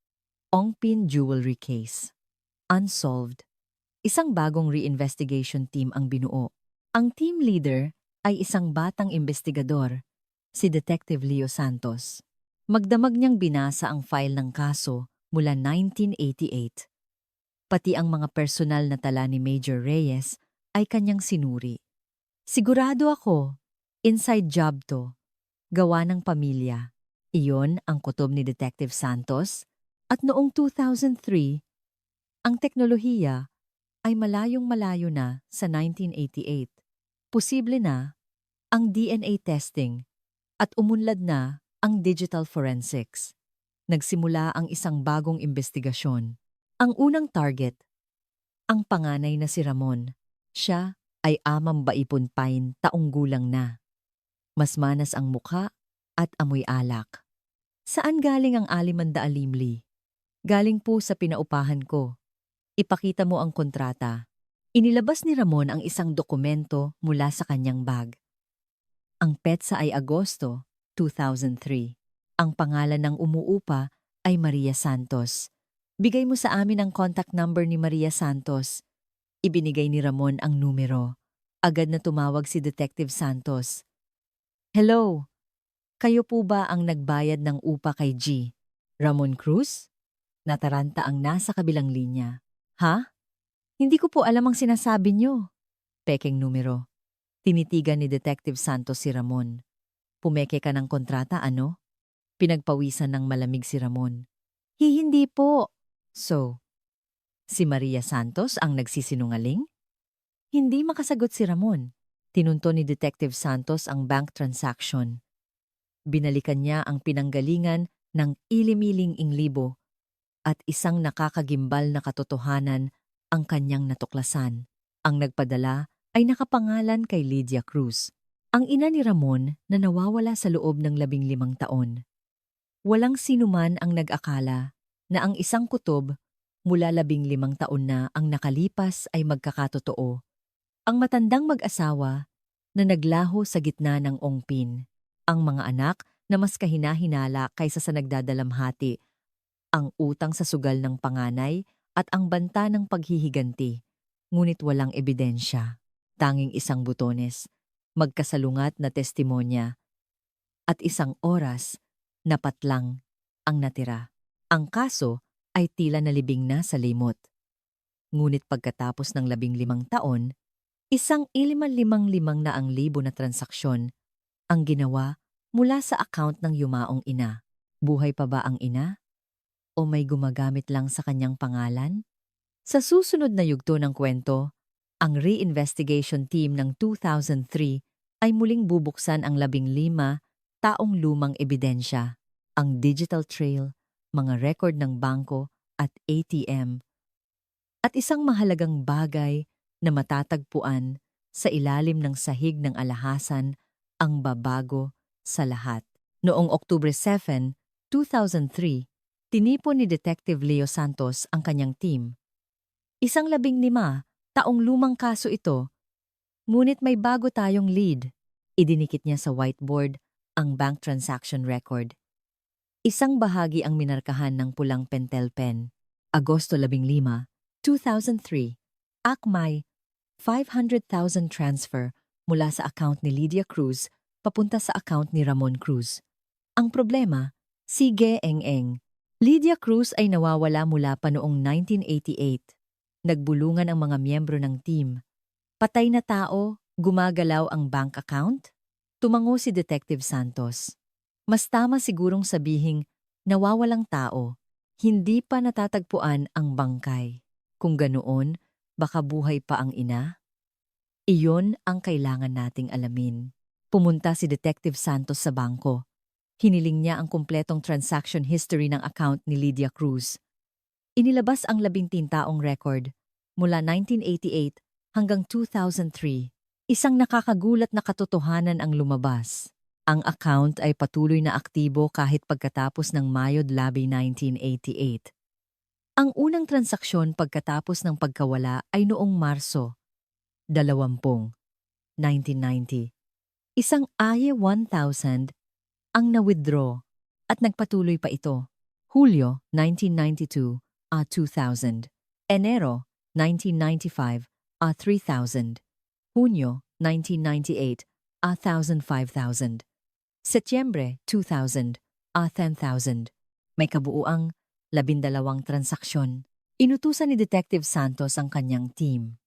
[SPEAKER 1] Ongpin Jewelry Case. Unsolved. Isang bagong reinvestigation team ang binuo. Ang team leader ay isang batang investigador, si Detective Leo Santos. Magdamag niyang binasa ang file ng kaso mula 1988. Pati ang mga personal na tala ni Major Reyes ay kanyang sinuri. Sigurado ako, inside job to, gawa ng pamilya. Iyon ang kutob ni Detective Santos at noong 2003, ang teknolohiya ay malayong-malayo na sa 1988. Posible na ang DNA testing at umunlad na ang digital forensics. Nagsimula ang isang bagong investigasyon. Ang unang target, ang panganay na si Ramon. Siya ay amang Baipunpain, taong gulang na. Mas manas ang mukha at amoy alak. Saan galing ang 5,000? Galing po sa pinaupahan ko. Ipakita mo ang kontrata. Inilabas ni Ramon ang isang dokumento mula sa kanyang bag. Ang petsa ay Agosto 2003. Ang pangalan ng umuupa ay Maria Santos. Bigay mo sa amin ang contact number ni Maria Santos. Ibinigay ni Ramon ang numero. Agad na tumawag si Detective Santos. Hello, kayo po ba ang nagbayad ng upa kay G? Ramon Cruz? Nataranta ang nasa kabilang linya. Ha? Hindi ko po alam ang sinasabi niyo. Pekeng numero. Tinitigan ni Detective Santos si Ramon. Pumeke ka ng kontrata, ano? Pinagpawisan ng malamig si Ramon. Hindi po. So, si Maria Santos ang nagsisinungaling? Hindi makasagot si Ramon. Tinunto ni Detective Santos ang bank transaction. Binalikan niya ang pinanggalingan ng ilimiling inglibo at isang nakakagimbal na katotohanan ang kanyang natuklasan. Ang nagpadala ay nakapangalan kay Lydia Cruz, ang ina ni Ramon na nawawala sa loob ng 15 taon. Walang sinuman ang nag-akala na ang isang kutob mula 15 taon na ang nakalipas ay magkakatotoo. Ang matandang mag-asawa na naglaho sa gitna ng ongpin. Ang mga anak na mas kahina-hinala kaysa sa nagdadalamhati. Ang utang sa sugal ng panganay at ang banta ng paghihiganti. Ngunit walang ebidensya. Tanging isang butones, magkasalungat na testimonya, at isang oras na patlang ang natira. Ang kaso ay tila nalibing na sa limot. Ngunit pagkatapos ng 15 taon, isang 555 na transaksyon ang ginawa mula sa account ng yumaong ina. Buhay pa ba ang ina? O may gumagamit lang sa kanyang pangalan? Sa susunod na yugto ng kwento, ang re-investigation team ng 2003 ay muling bubuksan ang 15 taong lumang ebidensya, ang digital trail, mga record ng bangko at ATM, at isang mahalagang bagay na matatagpuan sa ilalim ng sahig ng alahasan ang babago sa lahat. Noong Oktubre 7, 2003, tinipon ni Detective Leo Santos ang kanyang team. Isang 15 taong lumang kaso ito, ngunit may bago tayong lead. Idinikit niya sa whiteboard ang bank transaction record. Isang bahagi ang minarkahan ng pulang pentel pen. Agosto 15, 2003, akmay 500,000 transfer mula sa account ni Lydia Cruz papunta sa account ni Ramon Cruz. Ang problema, si Ge Eng. Lydia Cruz ay nawawala mula pa noong 1988. Nagbulungan ang mga miyembro ng team. Patay na tao, gumagalaw ang bank account? Tumango si Detective Santos. Mas tama sigurong sabihing nawawalang tao, hindi pa natatagpuan ang bangkay. Kung ganoon, baka buhay pa ang ina? Iyon ang kailangan nating alamin. Pumunta si Detective Santos sa bangko. Hiniling niya ang kumpletong transaction history ng account ni Lydia Cruz. Inilabas ang 13 taong record mula 1988 hanggang 2003. Isang nakakagulat na katotohanan ang lumabas. Ang account ay patuloy na aktibo kahit pagkatapos ng Mayo 12, 1988. Ang unang transaksyon pagkatapos ng pagkawala ay noong Marso 20, 1990. Isang AYE 1,000 ang na-withdraw at nagpatuloy pa ito. Hulyo 1992, 2,000. Enero 1995, 3,000. Hunyo 1998, 1,000, 5,000. Setyembre 2000, 10,000. May kabuuang 12 transaksyon. Inutusan ni Detective Santos ang kanyang team.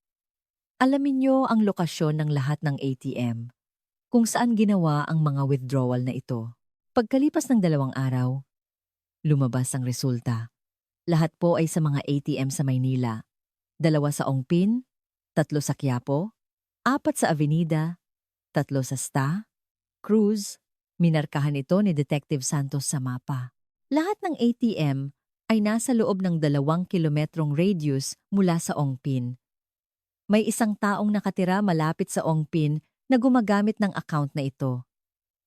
[SPEAKER 1] Alamin niyo ang lokasyon ng lahat ng ATM, kung saan ginawa ang mga withdrawal na ito. Pagkalipas ng 2 araw, lumabas ang resulta. Lahat po ay sa mga ATM sa Maynila. 2 sa Ongpin, 3 sa Quiapo, 4 sa Avenida, 3 sa Sta, Cruz. Minarkahan ito ni Detective Santos sa mapa. Lahat ng ATM ay nasa loob ng 2 kilometrong radius mula sa Ongpin. May isang taong nakatira malapit sa Ongpin na gumagamit ng account na ito.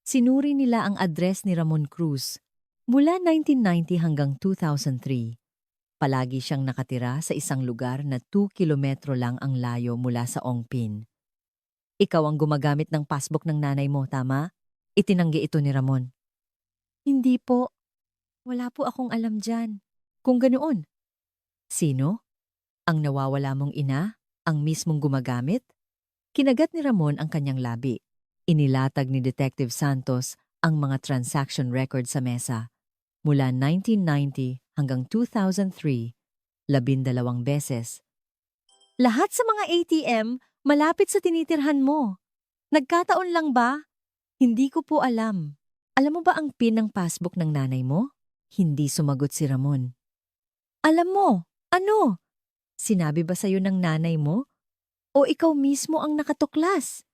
[SPEAKER 1] Sinuri nila ang address ni Ramon Cruz. Mula 1990 hanggang 2003, palagi siyang nakatira sa isang lugar na 2 kilometro lang ang layo mula sa Ongpin. Ikaw ang gumagamit ng passbook ng nanay mo, tama? Itinanggi ito ni Ramon. Hindi po. Wala po akong alam dyan. Kung ganoon, sino? Ang nawawala mong ina? Ang mismong gumagamit? Kinagat ni Ramon ang kanyang labi. Inilatag ni Detective Santos ang mga transaction record sa mesa. Mula 1990 hanggang 2003, 12 beses. Lahat sa mga ATM malapit sa tinitirhan mo. Nagkataon lang ba? Hindi ko po alam. Alam mo ba ang PIN ng passbook ng nanay mo? Hindi sumagot si Ramon. Alam mo, ano? Sinabi ba sa'yo ng nanay mo? O ikaw mismo ang nakatuklas?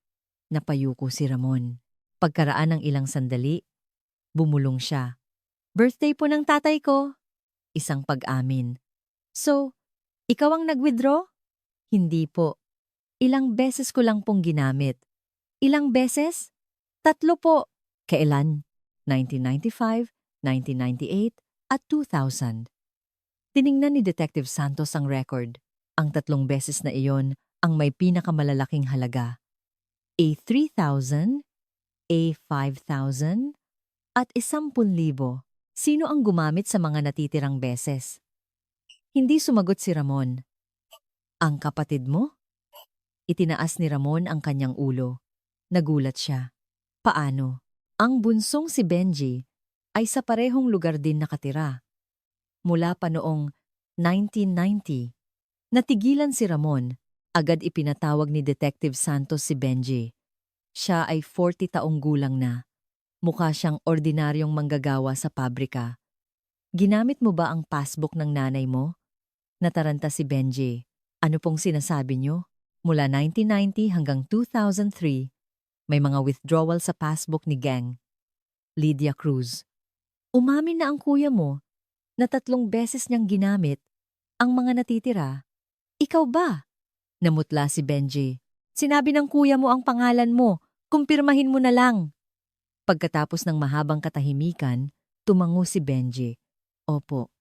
[SPEAKER 1] Napayuko si Ramon. Pagkaraan ng ilang sandali, bumulong siya. Birthday po ng tatay ko. Isang pag-amin. So, ikaw ang nag-withdraw? Hindi po. Ilang beses ko lang pong ginamit. Ilang beses? 3 po. Kailan? 1995, 1998, at 2000. Tiningnan ni Detective Santos ang record. Ang 3 beses na iyon ang may pinakamalalaking halaga. A3,000, A5,000, at 10,000. Sino ang gumamit sa mga natitirang beses? Hindi sumagot si Ramon. Ang kapatid mo? Itinaas ni Ramon ang kanyang ulo. Nagulat siya. Paano? Ang bunsong si Benji ay sa parehong lugar din nakatira. Mula pa noong 1990, natigilan si Ramon. Agad ipinatawag ni Detective Santos si Benji. Siya ay 40 taong gulang na. Mukha siyang ordinaryong manggagawa sa pabrika. Ginamit mo ba ang passbook ng nanay mo? Nataranta si Benji. Ano pong sinasabi niyo? Mula 1990 hanggang 2003, may mga withdrawal sa passbook ni Gang. Lydia Cruz. Umamin na ang kuya mo na 3 beses niyang ginamit ang mga natitira. Ikaw ba? Namutla si Benji. Sinabi ng kuya mo ang pangalan mo. Kumpirmahin mo na lang. Pagkatapos ng mahabang katahimikan, tumango si Benji. Opo.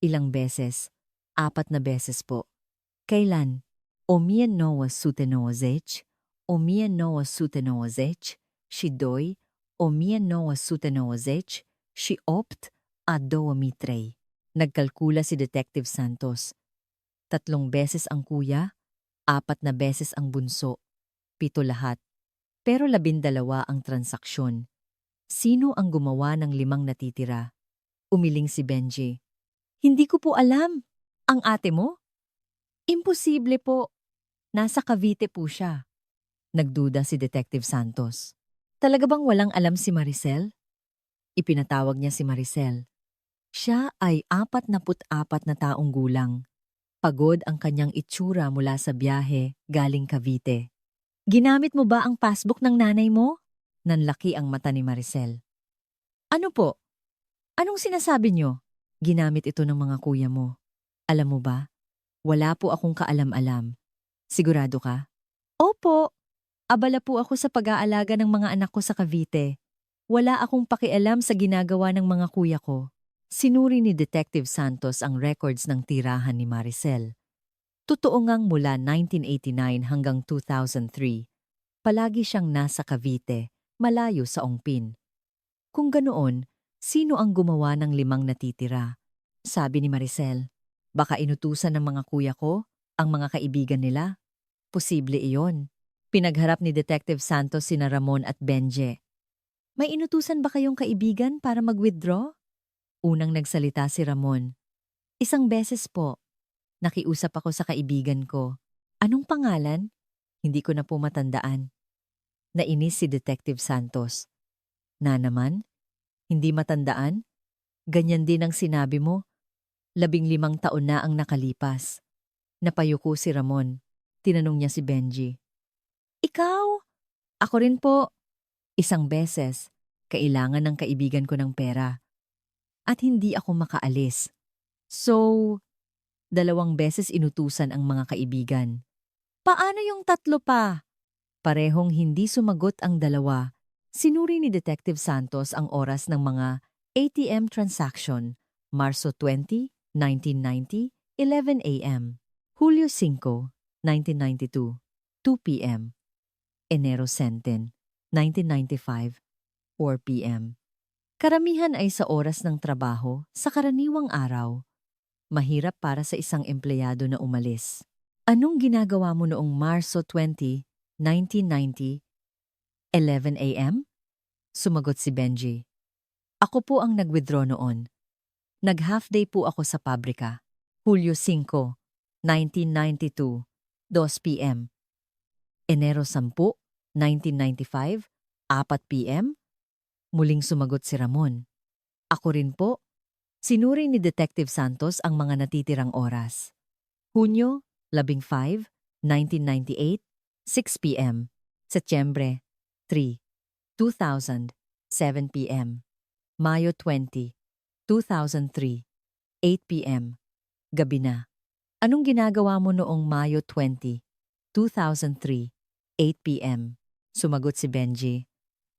[SPEAKER 1] Ilang beses? 4 na beses po. Kailan? Omien Noah Sutenozech, Omien Noah Sutenozech, Shidoy, Omien Noah Sutenozech, Shiopt, Ado Mitrey. Nagkalkula si Detective Santos. 3 beses ang kuya, 4 na beses ang bunso, 7 lahat. Pero 12 ang transaksyon. Sino ang gumawa ng 5 natitira? Umiling si Benji. Hindi ko po alam. Ang ate mo? Imposible po. Nasa Cavite po siya. Nagduda si Detective Santos. Talaga bang walang alam si Maricel? Ipinatawag niya si Maricel. Siya ay 44 na taong gulang. Pagod ang kanyang itsura mula sa biyahe galing Cavite. Ginamit mo ba ang passbook ng nanay mo? Nanlaki ang mata ni Maricel. Ano po? Anong sinasabi niyo? Ginamit ito ng mga kuya mo. Alam mo ba? Wala po akong kaalam-alam. Sigurado ka? Opo. Abala po ako sa pag-aalaga ng mga anak ko sa Cavite. Wala akong pakialam sa ginagawa ng mga kuya ko. Sinuri ni Detective Santos ang records ng tirahan ni Maricel. Totoo ngang mula 1989 hanggang 2003, palagi siyang nasa Cavite, malayo sa Ongpin. Kung ganoon, sino ang gumawa ng 5 natitira? Sabi ni Maricel, baka inutusan ng mga kuya ko, ang mga kaibigan nila. Posible iyon. Pinagharap ni Detective Santos sina Ramon at Benje. May inutusan ba kayong kaibigan para mag-withdraw? Unang nagsalita si Ramon. 1 beses po. Nakiusap ako sa kaibigan ko. Anong pangalan? Hindi ko na po matandaan. Nainis si Detective Santos. Na naman? Hindi matandaan? Ganyan din ang sinabi mo. 15 taon na ang nakalipas. Napayuko si Ramon. Tinanong niya si Benji. Ikaw? Ako rin po. 1 beses. Kailangan ng kaibigan ko ng pera. At hindi ako makaalis. So, 2 beses inutusan ang mga kaibigan. Paano yung 3 pa? Parehong hindi sumagot ang 2. Sinuri ni Detective Santos ang oras ng mga ATM transaction. Marso 20, 1990, 11 a.m. Hulyo 5, 1992, 2 p.m. Enero 10, 1995, 4 p.m. Karamihan ay sa oras ng trabaho sa karaniwang araw. Mahirap para sa isang empleyado na umalis. Anong ginagawa mo noong Marso 20, 1990, 11 a.m.? Sumagot si Benji. Ako po ang nag-withdraw noon. Nag-half day po ako sa pabrika. Hulyo 5, 1992, 2 p.m. Enero 10, 1995, 4 p.m. Muling sumagot si Ramon. Ako rin po. Sinuri ni Detective Santos ang mga natitirang oras. Hunyo 15, 1998, 6 p.m. Setyembre 3, 2000, 7 p.m. Mayo 20, 2003, 8 p.m. Gabi na. Anong ginagawa mo noong Mayo 20, 2003, 8 p.m.? Sumagot si Benji.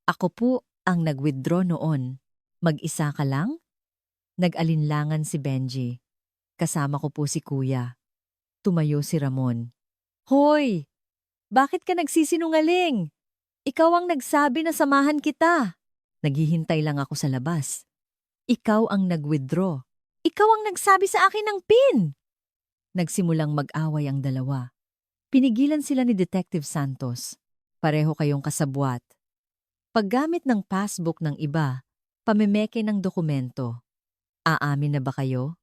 [SPEAKER 1] Ako po ang nag-withdraw noon. Mag-isa ka lang? Nag-alinlangan si Benji. Kasama ko po si Kuya. Tumayo si Ramon. Hoy! Bakit ka nagsisinungaling? Ikaw ang nagsabi na samahan kita. Naghihintay lang ako sa labas. Ikaw ang nag-withdraw. Ikaw ang nagsabi sa akin ng PIN. Nagsimulang mag-away ang dalawa. Pinigilan sila ni Detective Santos. Pareho kayong kasabwat. Paggamit ng passbook ng iba, pamemeke ng dokumento. Aamin na ba kayo?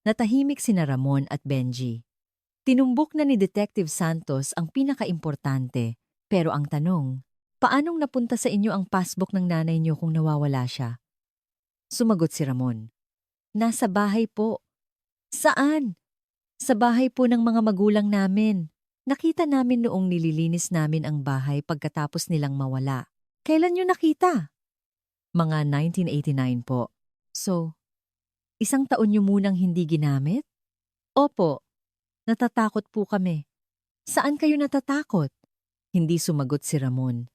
[SPEAKER 1] Natahimik sina Ramon at Benji. Tinumbok na ni Detective Santos ang pinakaimportante, pero ang tanong, paanong napunta sa inyo ang passbook ng nanay niyo kung nawawala siya? Sumagot si Ramon. Nasa bahay po. Saan? Sa bahay po ng mga magulang namin. Nakita namin noong nililinis namin ang bahay pagkatapos nilang mawala. Kailan niyo nakita? Mga 1989 po. So, 1 taon niyo munang hindi ginamit? Opo. Natatakot po kami. Saan kayo natatakot? Hindi sumagot si Ramon.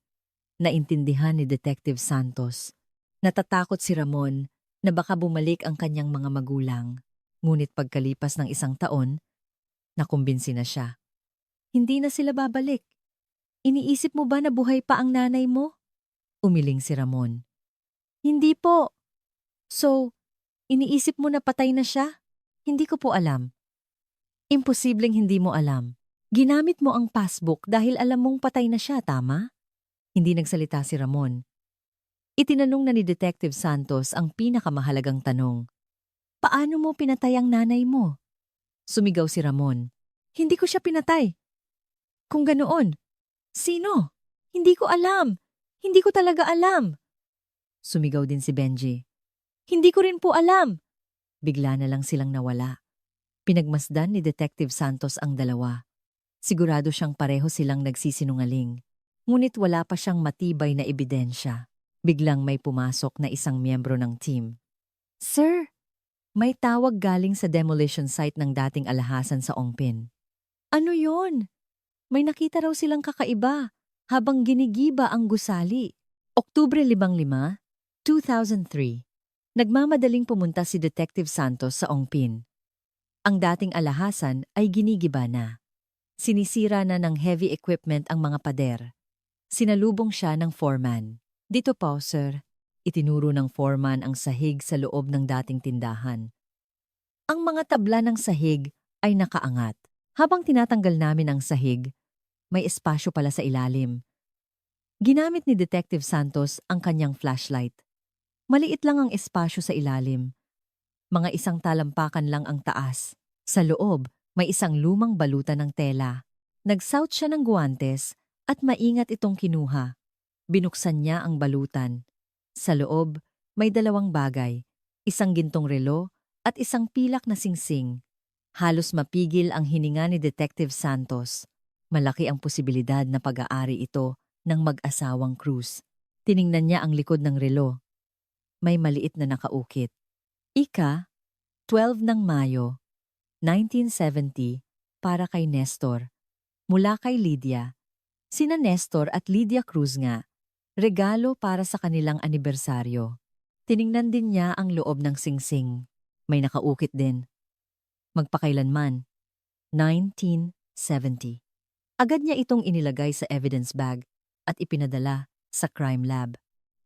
[SPEAKER 1] Naintindihan ni Detective Santos. Natatakot si Ramon na baka bumalik ang kanyang mga magulang. Ngunit pagkalipas ng 1 taon, nakumbinsi na siya. Hindi na sila babalik. Iniisip mo ba na buhay pa ang nanay mo? Umiling si Ramon. Hindi po. So, iniisip mo na patay na siya? Hindi ko po alam. Imposibleng hindi mo alam. Ginamit mo ang passbook dahil alam mong patay na siya, tama? Hindi nagsalita si Ramon. Itinanong na ni Detective Santos ang pinakamahalagang tanong. Paano mo pinatay ang nanay mo? Sumigaw si Ramon. Hindi ko siya pinatay. Kung ganoon, sino? Hindi ko alam. Hindi ko talaga alam. Sumigaw din si Benji. Hindi ko rin po alam. Bigla na lang silang nawala. Pinagmasdan ni Detective Santos ang dalawa. Sigurado siyang pareho silang nagsisinungaling. Ngunit wala pa siyang matibay na ebidensya. Biglang may pumasok na isang miyembro ng team. Sir, may tawag galing sa demolition site ng dating alahasan sa Ongpin. Ano yon? May nakita raw silang kakaiba habang ginigiba ang gusali. Oktubre 5, 2003. Nagmamadaling pumunta si Detective Santos sa Ongpin. Ang dating alahasan ay ginigiba na. Sinisira na ng heavy equipment ang mga pader. Sinalubong siya ng foreman. Dito po, sir. Itinuro ng foreman ang sahig sa loob ng dating tindahan. Ang mga tabla ng sahig ay nakaangat. Habang tinatanggal namin ang sahig, may espasyo pala sa ilalim. Ginamit ni Detective Santos ang kanyang flashlight. Maliit lang ang espasyo sa ilalim. Mga 1 talampakan lang ang taas. Sa loob, may isang lumang balutan ng tela. Nagsuot siya ng guwantes at maingat itong kinuha. Binuksan niya ang balutan. Sa loob, may 2 bagay. Isang gintong relo at isang pilak na singsing. Halos mapigil ang hininga ni Detective Santos. Malaki ang posibilidad na pag-aari ito ng mag-asawang Cruz. Tiningnan niya ang likod ng relo. May maliit na nakaukit. Ika, 12 ng Mayo, 1970, para kay Nestor. Mula kay Lydia. Sina Nestor at Lydia Cruz nga. Regalo para sa kanilang anibersaryo. Tiningnan din niya ang loob ng singsing. May nakaukit din. Magpakailanman. 1970. Agad niya itong inilagay sa evidence bag at ipinadala sa crime lab.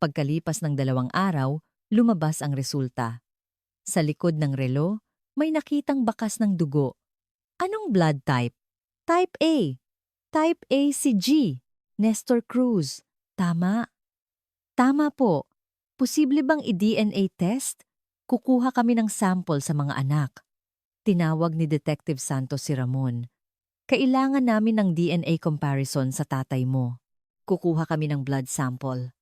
[SPEAKER 1] Pagkalipas ng 2 araw, lumabas ang resulta. Sa likod ng relo, may nakitang bakas ng dugo. Anong blood type? Type A. Type A si G. Nestor Cruz. Tama. Tama po. Posible bang i-DNA test? Kukuha kami ng sample sa mga anak. Tinawag ni Detective Santos si Ramon. Kailangan namin ng DNA comparison sa tatay mo. Kukuha kami ng blood sample.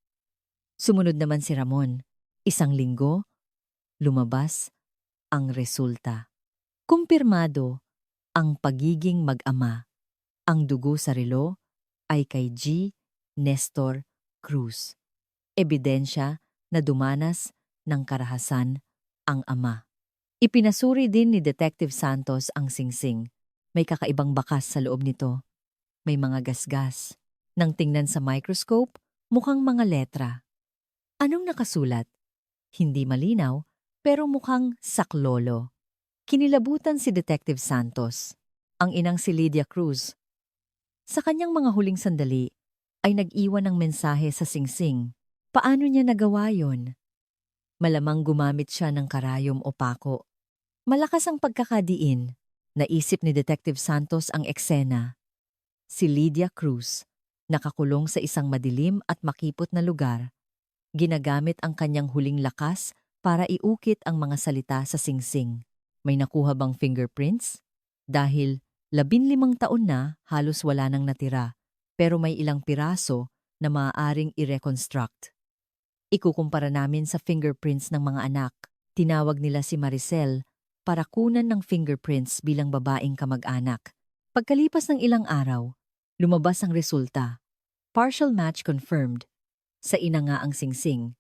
[SPEAKER 1] Sumunod naman si Ramon. 1 linggo, lumabas ang resulta. Kumpirmado ang pagiging mag-ama. Ang dugo sa relo ay kay G. Nestor Cruz. Ebidensya na dumanas ng karahasan ang ama. Ipinasuri din ni Detective Santos ang singsing. May kakaibang bakas sa loob nito. May mga gasgas. Nang tingnan sa microscope, mukhang mga letra. Anong nakasulat? Hindi malinaw, pero mukhang saklolo. Kinilabutan si Detective Santos, ang inang si Lydia Cruz. Sa kanyang mga huling sandali, ay nag-iwan ng mensahe sa singsing. Paano niya nagawa yon? Malamang gumamit siya ng karayom o pako. Malakas ang pagkakadiin. Naisip ni Detective Santos ang eksena. Si Lydia Cruz, nakakulong sa isang madilim at makipot na lugar. Ginagamit ang kanyang huling lakas para iukit ang mga salita sa singsing. May nakuha bang fingerprints? Dahil 15 taon na, halos wala nang natira, pero may ilang piraso na maaaring i-reconstruct. Ikukumpara namin sa fingerprints ng mga anak. Tinawag nila si Maricel para kunan ng fingerprints bilang babaeng kamag-anak. Pagkalipas ng ilang araw, lumabas ang resulta. Partial match confirmed. Sa ina nga ang singsing.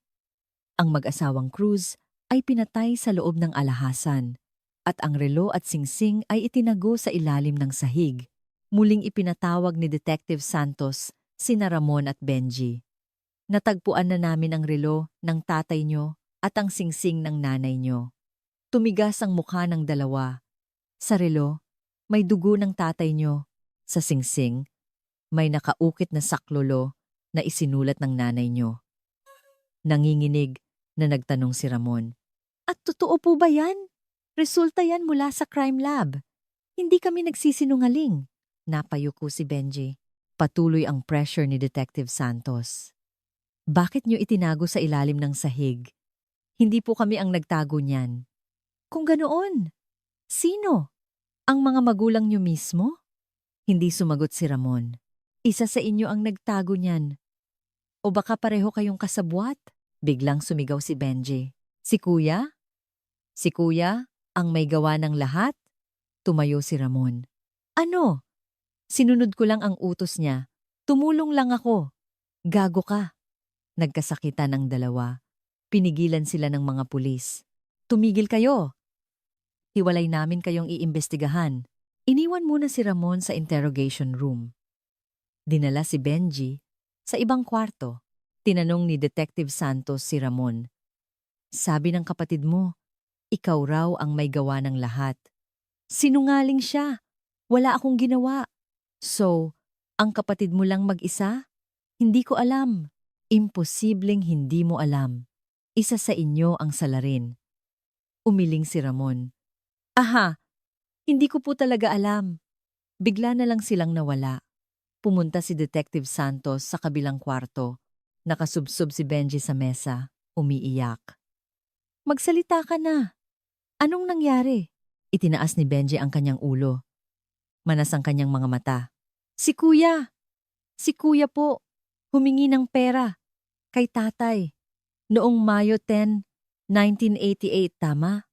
[SPEAKER 1] Ang mag-asawang Cruz ay pinatay sa loob ng alahasan at ang relo at singsing ay itinago sa ilalim ng sahig. Muling ipinatawag ni Detective Santos sina Ramon at Benji. Natagpuan na namin ang relo ng tatay nyo at ang singsing ng nanay nyo. Tumigas ang mukha ng dalawa. Sa relo, may dugo ng tatay nyo. Sa singsing, may nakaukit na saklolo na isinulat ng nanay nyo. Nanginginig na nagtanong si Ramon. At totoo po ba yan? Resulta yan mula sa crime lab. Hindi kami nagsisinungaling. Napayuko si Benji. Patuloy ang pressure ni Detective Santos. Bakit nyo itinago sa ilalim ng sahig? Hindi po kami ang nagtago niyan. Kung ganoon, sino? Ang mga magulang nyo mismo? Hindi sumagot si Ramon. Isa sa inyo ang nagtago niyan. O baka pareho kayong kasabwat? Biglang sumigaw si Benji. Si Kuya? Si Kuya ang may gawa ng lahat? Tumayo si Ramon. Ano? Sinunod ko lang ang utos niya. Tumulong lang ako. Gago ka. Nagkasakitan ang dalawa. Pinigilan sila ng mga pulis. Tumigil kayo. Hiwalay namin kayong iimbestigahan. Iniwan muna si Ramon sa interrogation room. Dinala si Benji sa ibang kwarto. Tinanong ni Detective Santos si Ramon. Sabi ng kapatid mo, ikaw raw ang may gawa ng lahat. Sinungaling siya. Wala akong ginawa. So, ang kapatid mo lang mag-isa? Hindi ko alam. Imposibleng hindi mo alam. Isa sa inyo ang salarin. Umiling si Ramon. Aha, hindi ko po talaga alam. Bigla na lang silang nawala. Pumunta si Detective Santos sa kabilang kwarto. Nakasubsob si Benji sa mesa, umiiyak. Magsalita ka na. Anong nangyari? Itinaas ni Benji ang kanyang ulo. Manas ang kanyang mga mata. Si Kuya! Si Kuya po! Humingi ng pera. Kay tatay. Noong Mayo 10, 1988, tama?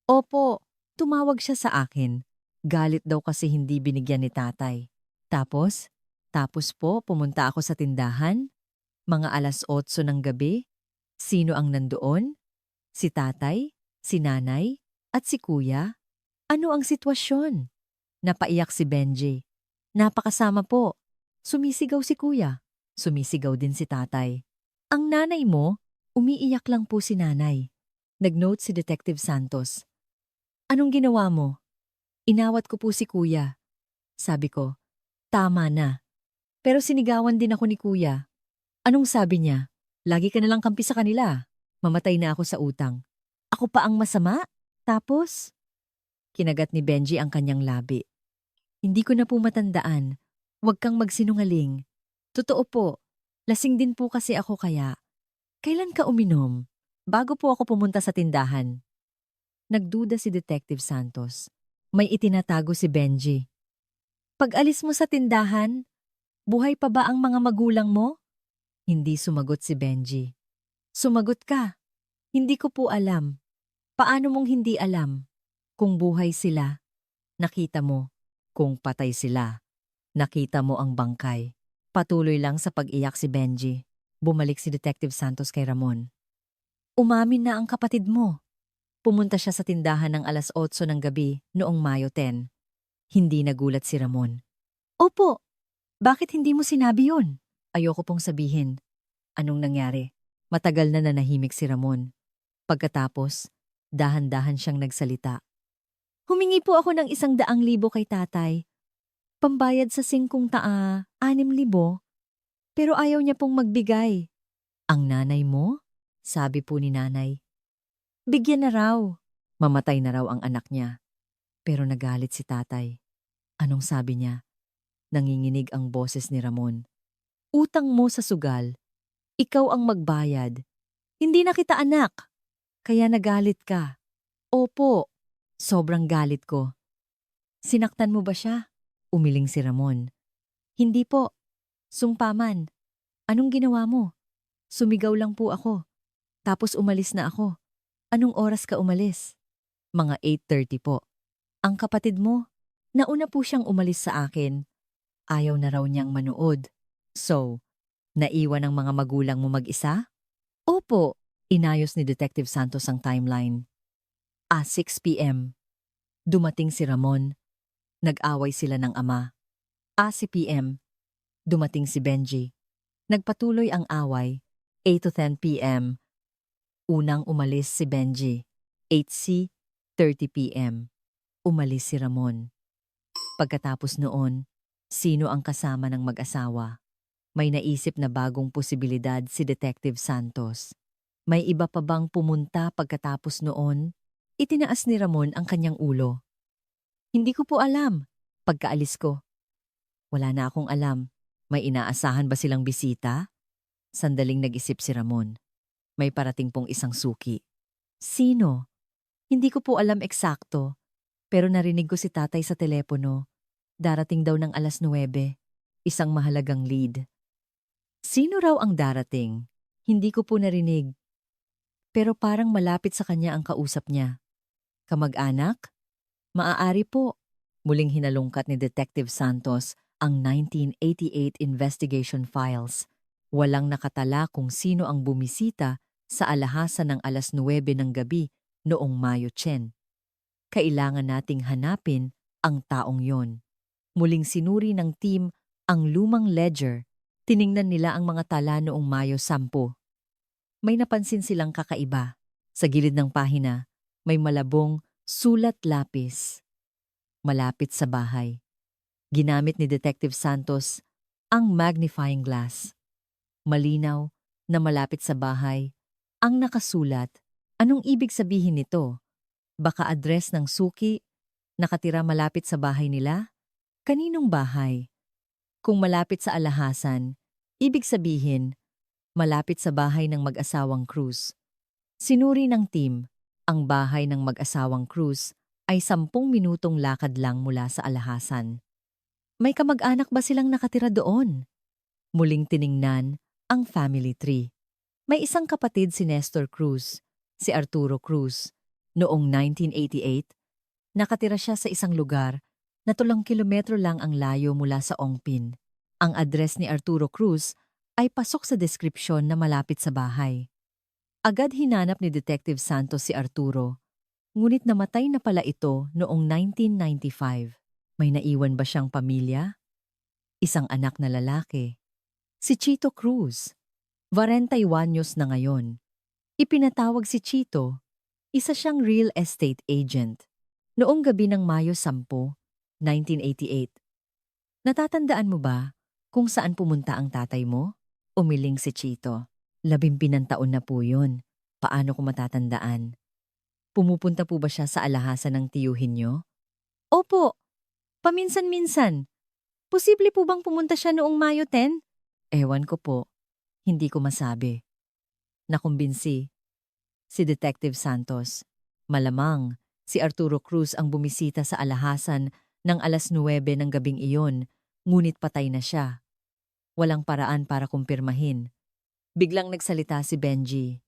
[SPEAKER 1] Opo, tumawag siya sa akin. Galit daw kasi hindi binigyan ni tatay. Tapos po pumunta ako sa tindahan. Mga 8:00 ng gabi. Sino ang nandoon? Si tatay, si nanay, at si kuya? Ano ang sitwasyon? Napaiyak si Benji. Napakasama po. Sumisigaw si kuya. Sumisigaw din si tatay. Ang nanay mo, umiiyak lang po si nanay. Nag-note si Detective Santos. Anong ginawa mo? Inawat ko po si kuya. Sabi ko, tama na. Pero sinigawan din ako ni kuya. Anong sabi niya? Lagi ka nalang kampi sa kanila. Mamatay na ako sa utang. Ako pa ang masama? Tapos? Kinagat ni Benji ang kanyang labi. Hindi ko na po matandaan. Huwag kang magsinungaling. Totoo po. Lasing din po kasi ako kaya. Kailan ka uminom? Bago po ako pumunta sa tindahan. Nagduda si Detective Santos. May itinatago si Benji. Pag-alis mo sa tindahan, buhay pa ba ang mga magulang mo? Hindi sumagot si Benji. Sumagot ka. Hindi ko po alam. Paano mong hindi alam? Kung buhay sila, nakita mo. Kung patay sila, nakita mo ang bangkay. Patuloy lang sa pag-iyak si Benji. Bumalik si Detective Santos kay Ramon. Umamin na ang kapatid mo. Pumunta siya sa tindahan ng alas 8 ng gabi noong Mayo 10. Hindi nagulat si Ramon. Opo, bakit hindi mo sinabi yun? Ayoko pong sabihin. Anong nangyari? Matagal na nanahimik si Ramon. Pagkatapos, dahan-dahan siyang nagsalita. Humingi po ako ng 100,000 kay tatay. Pambayad sa 6,000, pero ayaw niya pong magbigay. Ang nanay mo? Sabi po ni nanay. Bigyan na raw. Mamatay na raw ang anak niya. Pero nagalit si tatay. Anong sabi niya? Nanginginig ang boses ni Ramon. Utang mo sa sugal. Ikaw ang magbayad. Hindi na kita anak. Kaya nagalit ka. Opo, sobrang galit ko. Sinaktan mo ba siya? Umiling si Ramon. Hindi po. Sungpaman. Anong ginawa mo? Sumigaw lang po ako. Tapos umalis na ako. Anong oras ka umalis? Mga 8:30 po. Ang kapatid mo, nauna po siyang umalis sa akin. Ayaw na raw niyang manood. So, naiwan ang mga magulang mo mag-isa? Opo, inayos ni Detective Santos ang timeline. 6 p.m. Dumating si Ramon. Nag-away sila ng ama. 10 p.m. Dumating si Benji. Nagpatuloy ang away. 8 to 10 p.m. Unang umalis si Benji. 8 30 p.m. Umalis si Ramon. Pagkatapos noon, sino ang kasama ng mag-asawa? May naisip na bagong posibilidad si Detective Santos. May iba pa bang pumunta pagkatapos noon? Itinaas ni Ramon ang kanyang ulo. Hindi ko po alam. Pagkaalis ko. Wala na akong alam. May inaasahan ba silang bisita? Sandaling nag-isip si Ramon. May parating pong isang suki. Sino? Hindi ko po alam eksakto. Pero narinig ko si tatay sa telepono. Darating daw ng alas 9. Isang mahalagang lead. Sino raw ang darating? Hindi ko po narinig. Pero parang malapit sa kanya ang kausap niya. Kamag-anak? Maaari po. Muling hinalungkat ni Detective Santos ang 1988 investigation files. Walang nakatala kung sino ang bumisita sa alahasan ng alas 9 ng gabi noong Mayo 10. Kailangan nating hanapin ang taong yon. Muling sinuri ng team ang lumang ledger. Tiningnan nila ang mga tala noong Mayo 10. May napansin silang kakaiba. Sa gilid ng pahina, may malabong sulat lapis. Malapit sa bahay. Ginamit ni Detective Santos ang magnifying glass. Malinaw na malapit sa bahay. Ang nakasulat, anong ibig sabihin nito? Baka address ng suki, nakatira malapit sa bahay nila? Kaninong bahay? Kung malapit sa alahasan, ibig sabihin, malapit sa bahay ng mag-asawang Cruz. Sinuri ng team, ang bahay ng mag-asawang Cruz ay 10 minutong lakad lang mula sa alahasan. May kamag-anak ba silang nakatira doon? Muling tiningnan ang family tree. May isang kapatid si Nestor Cruz, si Arturo Cruz. Noong 1988, nakatira siya sa isang lugar na 3 kilometro lang ang layo mula sa Ongpin. Ang address ni Arturo Cruz ay pasok sa deskripsyon na malapit sa bahay. Agad hinanap ni Detective Santos si Arturo, ngunit namatay na pala ito noong 1995. May naiwan ba siyang pamilya? Isang anak na lalaki. Si Chito Cruz. 41 anyos na ngayon. Ipinatawag si Chito. Isa siyang real estate agent. Noong gabi ng Mayo 10, 1988. Natatandaan mo ba kung saan pumunta ang tatay mo? Umiling si Chito. 17 taon na po yun. Paano ko matatandaan? Pumupunta po ba siya sa alahasan ng tiyuhin niyo? Opo, paminsan-minsan. Posible po bang pumunta siya noong Mayo 10? Ewan ko po. Hindi ko masabi. Nakumbinsi si Detective Santos. Malamang, si Arturo Cruz ang bumisita sa alahasan ng 9:00 ng gabing iyon, ngunit patay na siya. Walang paraan para kumpirmahin. Biglang nagsalita si Benji.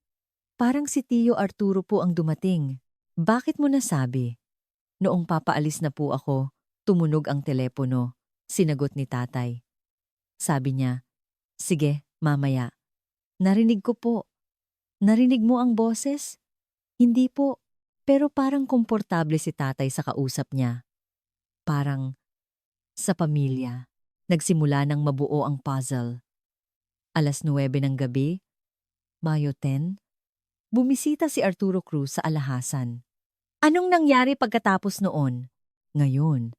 [SPEAKER 1] Parang si Tio Arturo po ang dumating. Bakit mo nasabi? Noong papaalis na po ako, tumunog ang telepono. Sinagot ni tatay. Sabi niya, sige, mamaya. Narinig ko po. Narinig mo ang boses? Hindi po, pero parang komportable si tatay sa kausap niya. Parang sa pamilya. Nagsimula ng mabuo ang puzzle. 9:00 ng gabi, Mayo 10, bumisita si Arturo Cruz sa alahasan. Anong nangyari pagkatapos noon? Ngayon,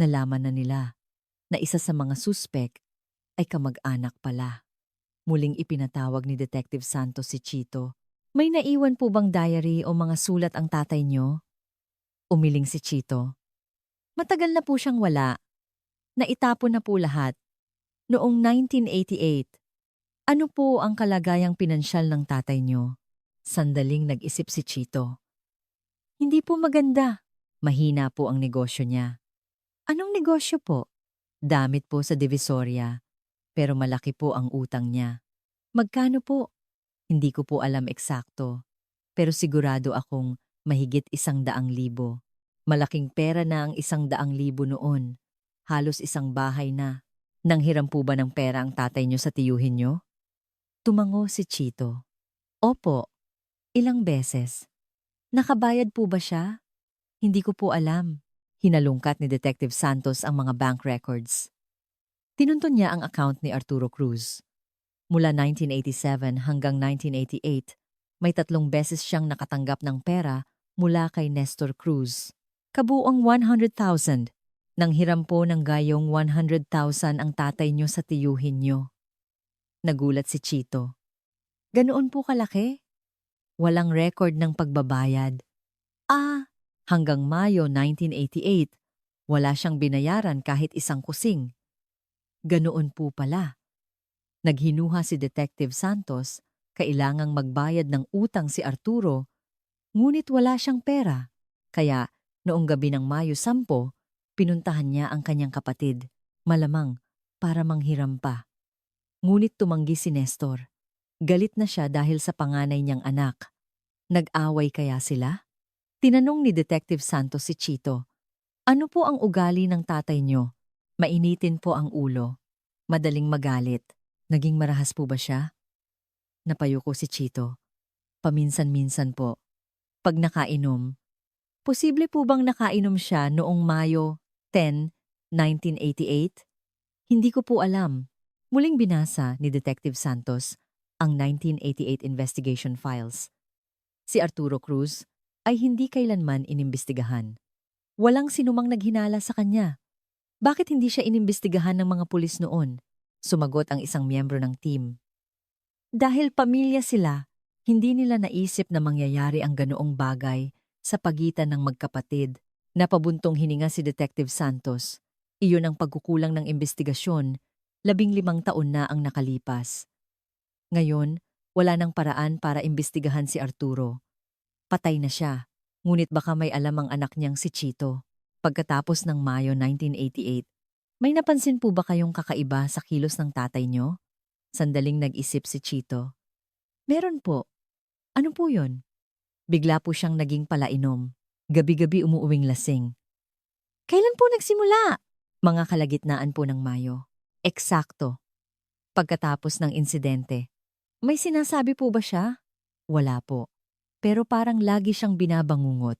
[SPEAKER 1] nalaman na nila na isa sa mga suspek ay kamag-anak pala. Muling ipinatawag ni Detective Santos si Chito. May naiwan po bang diary o mga sulat ang tatay niyo? Umiling si Chito. Matagal na po siyang wala. Naitapon na po lahat. Noong 1988, ano po ang kalagayang pinansyal ng tatay niyo? Sandaling nag-isip si Chito. Hindi po maganda. Mahina po ang negosyo niya. Anong negosyo po? Damit po sa Divisoria, pero malaki po ang utang niya. Magkano po? Hindi ko po alam eksakto, pero sigurado akong mahigit 100,000. Malaking pera na ang 100,000 noon. Halos isang bahay na. Nanghiram po ba ng pera ang tatay niyo sa tiyuhin niyo? Tumango si Chito. Opo, ilang beses. Nakabayad po ba siya? Hindi ko po alam. Hinalungkat ni Detective Santos ang mga bank records. Tinunton niya ang account ni Arturo Cruz. Mula 1987 hanggang 1988, may 3 beses siyang nakatanggap ng pera mula kay Nestor Cruz. Kabuong 100,000. Nanghiram po ng gayong 100,000 ang tatay niyo sa tiyuhin niyo. Nagulat si Chito. Ganoon po kalaki? Walang record ng pagbabayad. Hanggang Mayo 1988, wala siyang binayaran kahit isang kusing. Ganoon po pala. Naghinuha si Detective Santos, kailangang magbayad ng utang si Arturo, ngunit wala siyang pera. Kaya, noong gabi ng Mayo 10, pinuntahan niya ang kanyang kapatid, malamang para manghiram pa. Ngunit tumanggi si Nestor. Galit na siya dahil sa panganay niyang anak. Nag-away kaya sila? Tinanong ni Detective Santos si Chito. Ano po ang ugali ng tatay niyo? Mainitin po ang ulo. Madaling magalit. Naging marahas po ba siya? Napayuko si Chito. Paminsan-minsan po. Pag nakainom. Posible po bang nakainom siya noong Mayo 10, 1988? Hindi ko po alam. Muling binasa ni Detective Santos ang 1988 investigation files. Si Arturo Cruz ay hindi kailanman inimbestigahan. Walang sinumang naghinala sa kanya. Bakit hindi siya inimbestigahan ng mga pulis noon? Sumagot ang isang miyembro ng team. Dahil pamilya sila, hindi nila naisip na mangyayari ang ganoong bagay sa pagitan ng magkapatid. Napabuntong hininga si Detective Santos. Iyon ang pagkukulang ng investigasyon. 15 taon na ang nakalipas. Ngayon, wala nang paraan para imbestigahan si Arturo. Patay na siya, ngunit baka may alam ang anak niyang si Chito. Pagkatapos ng Mayo 1988, may napansin po ba kayong kakaiba sa kilos ng tatay niyo? Sandaling nag-isip si Chito. Meron po. Ano po yun? Bigla po siyang naging palainom. Gabi-gabi umuuwing lasing. Kailan po nagsimula? Mga kalagitnaan po ng Mayo. Eksakto. Pagkatapos ng insidente. May sinasabi po ba siya? Wala po. Pero parang lagi siyang binabangungot.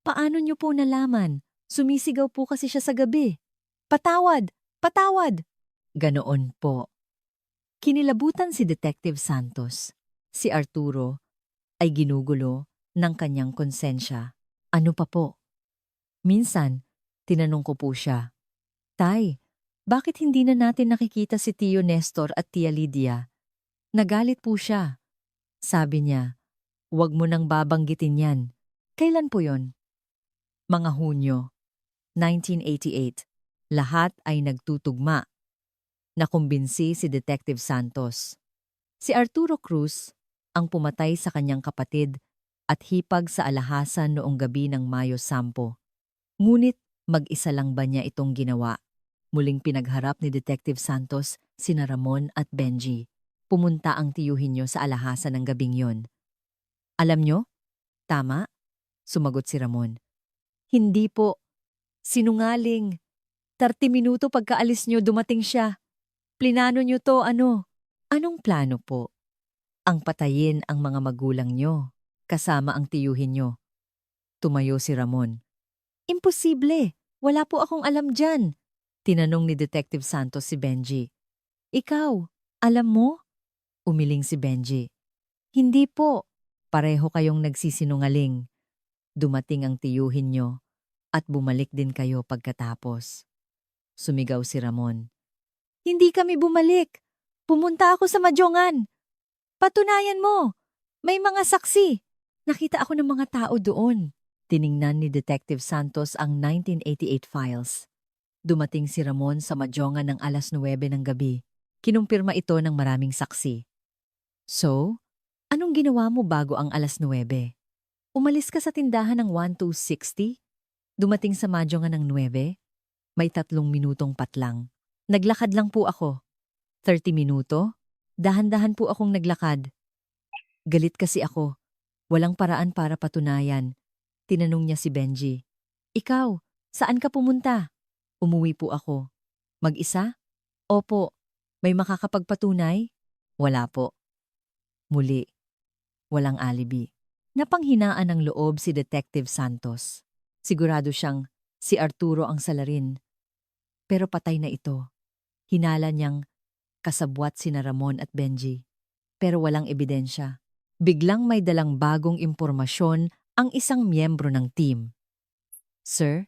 [SPEAKER 1] Paano niyo po nalaman? Sumisigaw po kasi siya sa gabi. Patawad! Patawad! Ganoon po. Kinilabutan si Detective Santos. Si Arturo ay ginugulo ng kanyang konsensya. Ano pa po? Minsan, tinanong ko po siya, Tay, bakit hindi na natin nakikita si Tio Nestor at Tia Lydia? Nagalit po siya. Sabi niya, huwag mo nang babanggitin yan. Kailan po yon? Mga Hunyo, 1988. Lahat ay nagtutugma. Nakumbinsi si Detective Santos. Si Arturo Cruz ang pumatay sa kanyang kapatid at hipag sa alahasan noong gabi ng Mayo 10. Ngunit mag-isa lang ba niya itong ginawa? Muling pinagharap ni Detective Santos sina Ramon at Benji. Pumunta ang tiyuhin niyo sa alahasan ng gabing yon. Alam niyo? Tama? Sumagot si Ramon. Hindi po. Sinungaling. 30 minuto pagkaalis niyo dumating siya. Plinano niyo to ano? Anong plano po? Ang patayin ang mga magulang niyo, kasama ang tiyuhin niyo. Tumayo si Ramon. Imposible. Wala po akong alam dyan. Tinanong ni Detective Santos si Benji. Ikaw, alam mo? Umiling si Benji. Hindi po. Pareho kayong nagsisinungaling. Dumating ang tiyuhin niyo at bumalik din kayo pagkatapos. Sumigaw si Ramon. Hindi kami bumalik. Pumunta ako sa Majongan. Patunayan mo. May mga saksi. Nakita ako ng mga tao doon. Tiningnan ni Detective Santos ang 1988 files. Dumating si Ramon sa Majongan ng alas 9 ng gabi. Kinumpirma ito ng maraming saksi. So, anong ginawa mo bago ang alas 9? Umalis ka sa tindahan ng 1260? Dumating sa Majongan ng 9? May 3 minutong patlang. Naglakad lang po ako. 30 minuto? Dahan-dahan po akong naglakad. Galit kasi ako. Walang paraan para patunayan. Tinanong niya si Benji. Ikaw, saan ka pumunta? Umuwi po ako. Mag-isa? Opo. May makakapagpatunay? Wala po. Muli, walang alibi. Napanghinaan ng loob si Detective Santos. Sigurado siyang si Arturo ang salarin. Pero patay na ito. Hinala niyang kasabwat sina Ramon at Benji. Pero walang ebidensya. Biglang may dalang bagong impormasyon ang isang miyembro ng team. Sir,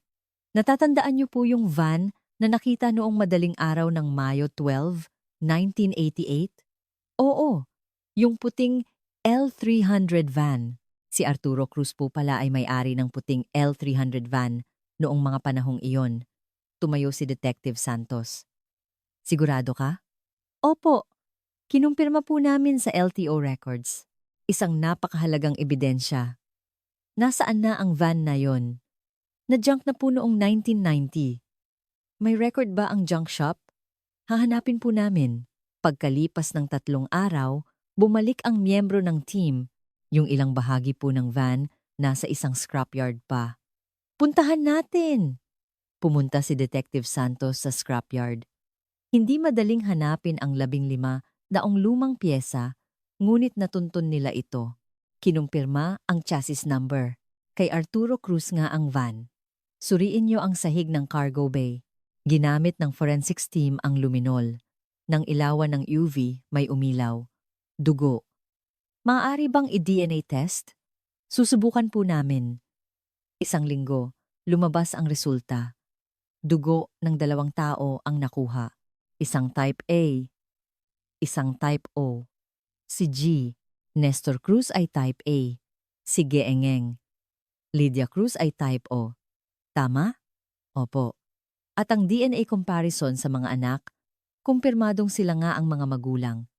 [SPEAKER 1] natatandaan niyo po yung van na nakita noong madaling araw ng Mayo 12, 1988? Oo, yung puting L300 van. Si Arturo Cruz po pala ay may-ari ng puting L300 van noong mga panahong iyon. Tumayo si Detective Santos. Sigurado ka? Opo. Kinumpirma po namin sa LTO records. Isang napakahalagang ebidensya. Nasaan na ang van na yon? Na-junk na po noong 1990. May record ba ang junk shop? Hahanapin po namin. Pagkalipas ng 3 araw, bumalik ang miyembro ng team. Yung ilang bahagi po ng van nasa isang scrapyard pa. Puntahan natin! Pumunta si Detective Santos sa scrapyard. Hindi madaling hanapin ang 15 daong lumang pyesa, ngunit natuntun nila ito. Kinumpirma ang chassis number. Kay Arturo Cruz nga ang van. Suriin niyo ang sahig ng cargo bay. Ginamit ng forensics team ang luminol. Nang ilawan ng UV, may umilaw. Dugo. Maaari bang i-DNA test? Susubukan po namin. 1 linggo, lumabas ang resulta. Dugo ng 2 tao ang nakuha. Isang type A, isang type O. Si G. Nestor Cruz ay type A. Si Geengeng. Lydia Cruz ay type O. Tama? Opo. At ang DNA comparison sa mga anak, kumpirmadong sila nga ang mga magulang.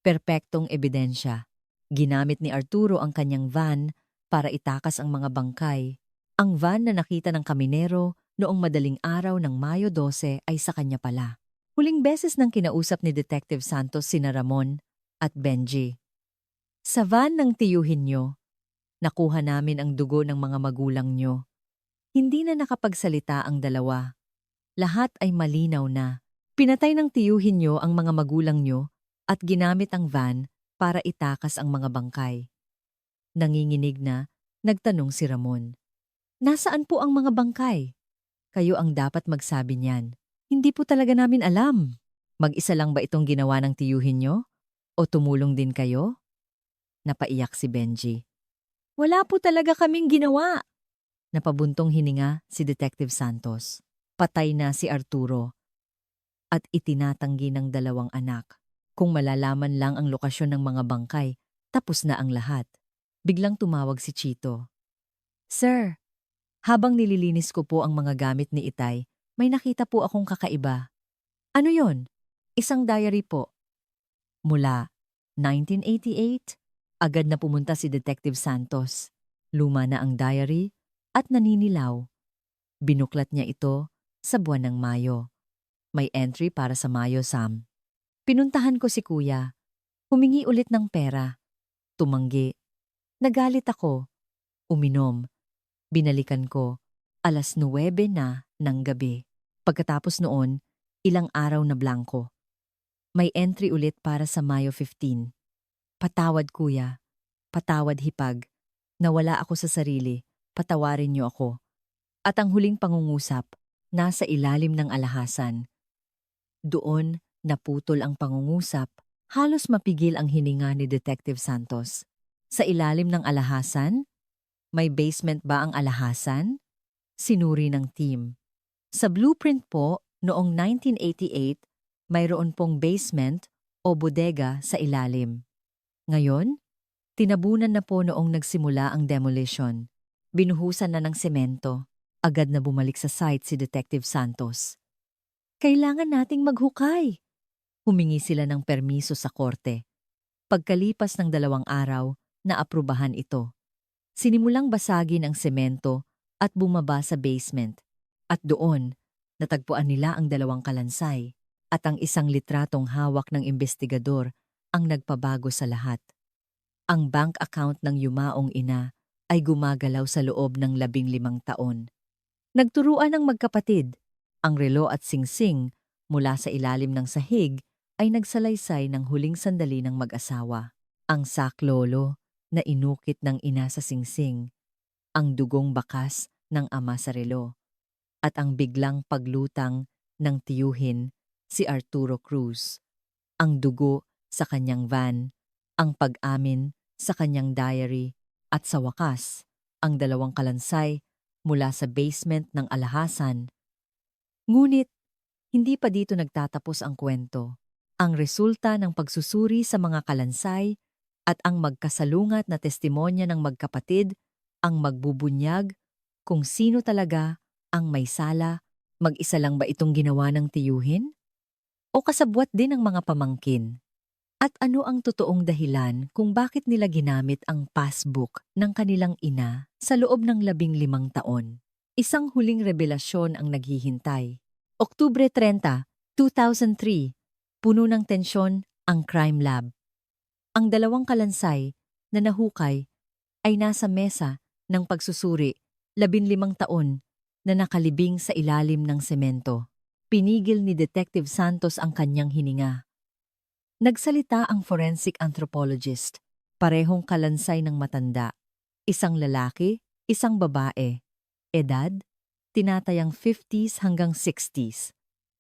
[SPEAKER 1] Perpektong ebidensya. Ginamit ni Arturo ang kanyang van para itakas ang mga bangkay. Ang van na nakita ng kaminero noong madaling araw ng Mayo 12 ay sa kanya pala. Huling beses nang kinausap ni Detective Santos sina Ramon at Benji. Sa van ng tiyuhin nyo, nakuha namin ang dugo ng mga magulang nyo. Hindi na nakapagsalita ang dalawa. Lahat ay malinaw na. Pinatay ng tiyuhin nyo ang mga magulang nyo at ginamit ang van para itakas ang mga bangkay. Nanginginig na, nagtanong si Ramon. Nasaan po ang mga bangkay? Kayo ang dapat magsabi niyan. Hindi po talaga namin alam. Mag-isa lang ba itong ginawa ng tiyuhin nyo? O tumulong din kayo? Napaiyak si Benji. Wala po talaga kaming ginawa. Napabuntong hininga si Detective Santos. Patay na si Arturo. At itinatanggi ng 2 anak. Kung malalaman lang ang lokasyon ng mga bangkay, tapos na ang lahat. Biglang tumawag si Chito. Sir, habang nililinis ko po ang mga gamit ni Itay, may nakita po akong kakaiba. Ano yon? Isang diary po. Mula 1988, agad na pumunta si Detective Santos. Luma na ang diary at naninilaw. Binuklat niya ito sa buwan ng Mayo. May entry para sa Mayo, Sam. Pinuntahan ko si kuya. Humingi ulit ng pera. Tumanggi. Nagalit ako. Uminom. Binalikan ko. 9:09 na ng gabi. Pagkatapos noon, ilang araw na blanko. May entry ulit para sa Mayo 15. Patawad kuya. Patawad hipag. Nawala ako sa sarili. Patawarin niyo ako. At ang huling pangungusap, nasa ilalim ng alahasan. Doon, naputol ang pangungusap. Halos mapigil ang hininga ni Detective Santos. Sa ilalim ng alahasan? May basement ba ang alahasan? Sinuri ng team. Sa blueprint po, noong 1988, mayroon pong basement o bodega sa ilalim. Ngayon, tinabunan na po noong nagsimula ang demolition. Binuhusan na ng semento. Agad na bumalik sa site si Detective Santos. Kailangan nating maghukay. Humingi sila ng permiso sa korte. Pagkalipas ng 2 araw, naaprubahan ito. Sinimulang basagin ang semento at bumaba sa basement. At doon, natagpuan nila ang 2 kalansay at ang isang litratong hawak ng investigador ang nagpabago sa lahat. Ang bank account ng yumaong ina ay gumagalaw sa loob ng 15 taon. Nagturuan ng magkapatid. Ang relo at singsing mula sa ilalim ng sahig ay nagsalaysay ng huling sandali ng mag-asawa. Ang saklolo na inukit ng ina sa singsing, ang dugong bakas ng ama sa relo, at ang biglang paglutang ng tiyuhin si Arturo Cruz. Ang dugo sa kanyang van, ang pag-amin sa kanyang diary, at sa wakas, ang 2 kalansay mula sa basement ng alahasan. Ngunit, hindi pa dito nagtatapos ang kwento. Ang resulta ng pagsusuri sa mga kalansay at ang magkasalungat na testimonya ng magkapatid ang magbubunyag kung sino talaga ang may sala. Mag-isa lang ba itong ginawa ng tiyuhin? O kasabwat din ng mga pamangkin? At ano ang totoong dahilan kung bakit nila ginamit ang passbook ng kanilang ina sa loob ng 15 taon? Isang huling revelasyon ang naghihintay. Oktubre 30, 2003, puno ng tensyon ang crime lab. Ang 2 kalansay na nahukay ay nasa mesa ng pagsusuri, 15 taon na nakalibing sa ilalim ng semento. Pinigil ni Detective Santos ang kanyang hininga. Nagsalita ang forensic anthropologist, parehong kalansay ng matanda. Isang lalaki, isang babae. Edad, tinatayang 50s hanggang 60s.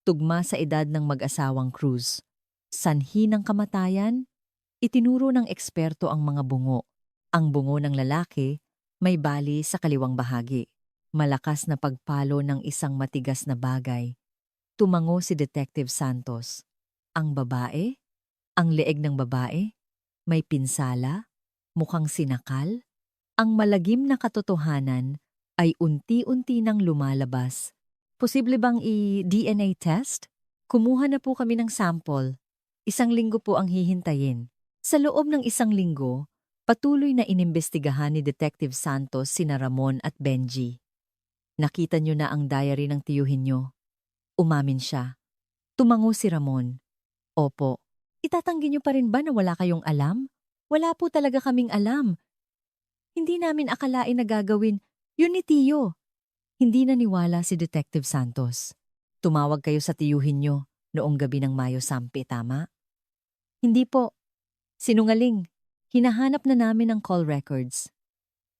[SPEAKER 1] Tugma sa edad ng mag-asawang Cruz. Sanhi ng kamatayan, itinuro ng eksperto ang mga bungo. Ang bungo ng lalaki may bali sa kaliwang bahagi. Malakas na pagpalo ng isang matigas na bagay. Tumango si Detective Santos. Ang babae? Ang leeg ng babae? May pinsala? Mukhang sinakal? Ang malagim na katotohanan ay unti-unti nang lumalabas. Posible bang i-DNA test? Kumuha na po kami ng sample. 1 linggo po ang hihintayin. Sa loob ng 1 linggo, patuloy na inimbestigahan ni Detective Santos sina Ramon at Benji. Nakita niyo na ang diary ng tiyuhin niyo. Umamin siya. Tumango si Ramon. Opo. Itatanggi niyo pa rin ba na wala kayong alam? Wala po talaga kaming alam. Hindi namin akalain na gagawin yun ni Tiyo. Hindi naniwala si Detective Santos. Tumawag kayo sa tiyuhin niyo noong gabi ng Mayo Sampi, tama? Hindi po. Sinungaling. Hinahanap na namin ang call records.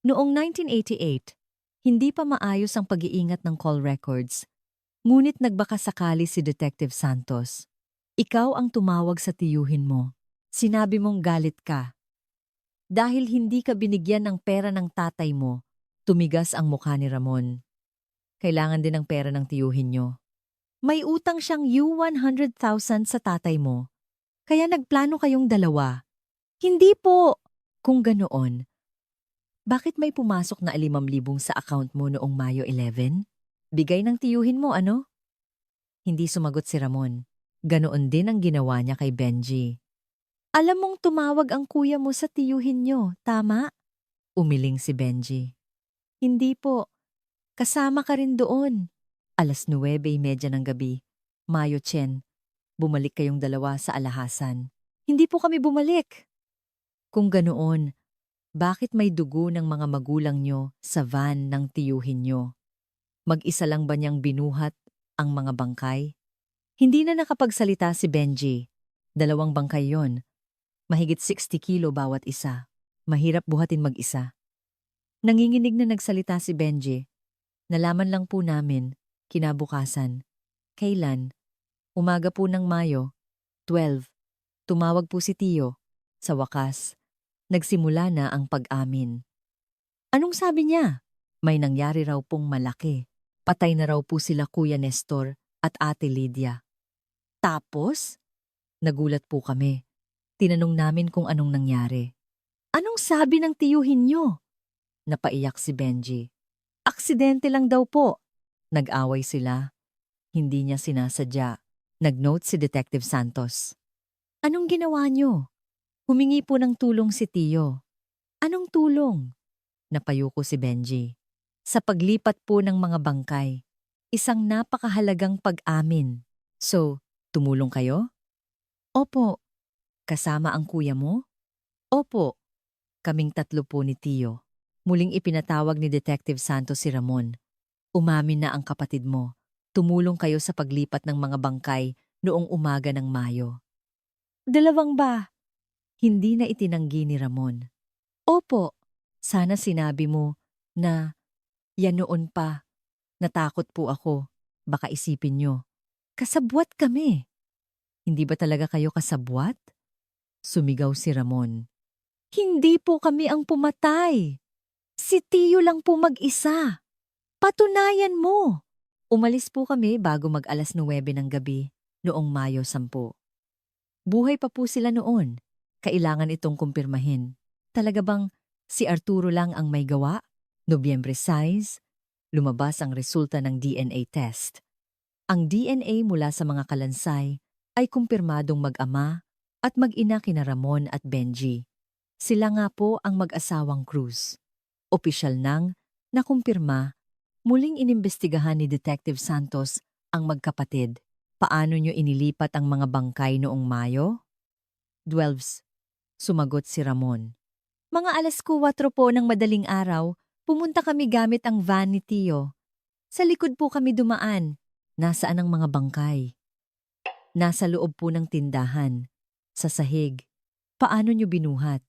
[SPEAKER 1] Noong 1988, hindi pa maayos ang pag-iingat ng call records. Ngunit nagbakasakali si Detective Santos. Ikaw ang tumawag sa tiyuhin mo. Sinabi mong galit ka. Dahil hindi ka binigyan ng pera ng tatay mo, tumigas ang mukha ni Ramon. Kailangan din ng pera ng tiyuhin niyo. May utang siyang U100,000 sa tatay mo. Kaya nagplano kayong dalawa. Hindi po! Kung ganoon, bakit may pumasok na 5,000 sa account mo noong Mayo 11? Bigay ng tiyuhin mo, ano? Hindi sumagot si Ramon. Ganoon din ang ginawa niya kay Benji. Alam mong tumawag ang kuya mo sa tiyuhin niyo, tama? Umiling si Benji. Hindi po. Kasama ka rin doon. 9:30 ng gabi. Mayo 10. Bumalik kayong dalawa sa alahasan. Hindi po kami bumalik. Kung ganoon, bakit may dugo ng mga magulang nyo sa van ng tiyuhin nyo? Mag-isa lang ba niyang binuhat ang mga bangkay? Hindi na nakapagsalita si Benji. 2 bangkay yon. Mahigit 60 kilo bawat isa. Mahirap buhatin mag-isa. Nanginginig na nagsalita si Benji. Nalaman lang po namin, kinabukasan. Kailan? Umaga po ng Mayo, 12. Tumawag po si Tiyo. Sa wakas, nagsimula na ang pag-amin. Anong sabi niya? May nangyari raw pong malaki. Patay na raw po sila Kuya Nestor at Ate Lydia. Tapos? Nagulat po kami. Tinanong namin kung anong nangyari. Anong sabi ng tiyuhin niyo? Napaiyak si Benji. Aksidente lang daw po. Nag-away sila. Hindi niya sinasadya. Nag-note si Detective Santos. Anong ginawa niyo? Humingi po ng tulong si Tiyo. Anong tulong? Napayuko si Benji. Sa paglipat po ng mga bangkay. Isang napakahalagang pag-amin. So, tumulong kayo? Opo. Kasama ang kuya mo? Opo. Kaming 3 po ni Tiyo. Muling ipinatawag ni Detective Santos si Ramon. Umamin na ang kapatid mo. Tumulong kayo sa paglipat ng mga bangkay noong umaga ng Mayo. 2 ba? Hindi na itinanggi ni Ramon. Opo. Sana sinabi mo na yan noon pa. Natakot po ako. Baka isipin nyo. Kasabwat kami. Hindi ba talaga kayo kasabwat? Sumigaw si Ramon. Hindi po kami ang pumatay. Si Tiyo lang po mag-isa. Patunayan mo. Umalis po kami bago mag-9 ng gabi noong Mayo 10. Buhay pa po sila noon. Kailangan itong kumpirmahin. Talaga bang si Arturo lang ang may gawa? Nobyembre 6, lumabas ang resulta ng DNA test. Ang DNA mula sa mga kalansay ay kumpirmadong mag-ama at mag-ina kina Ramon at Benji. Sila nga po ang mag-asawang Cruz. Opisyal nang nakumpirma, muling inimbestigahan ni Detective Santos ang magkapatid. Paano nyo inilipat ang mga bangkay noong Mayo? 12. Sumagot si Ramon. Mga 4:00 po ng madaling araw, pumunta kami gamit ang van ni Tiyo. Sa likod po kami dumaan. Nasaan ang mga bangkay? Nasa loob po ng tindahan. Sa sahig. Paano nyo binuhat?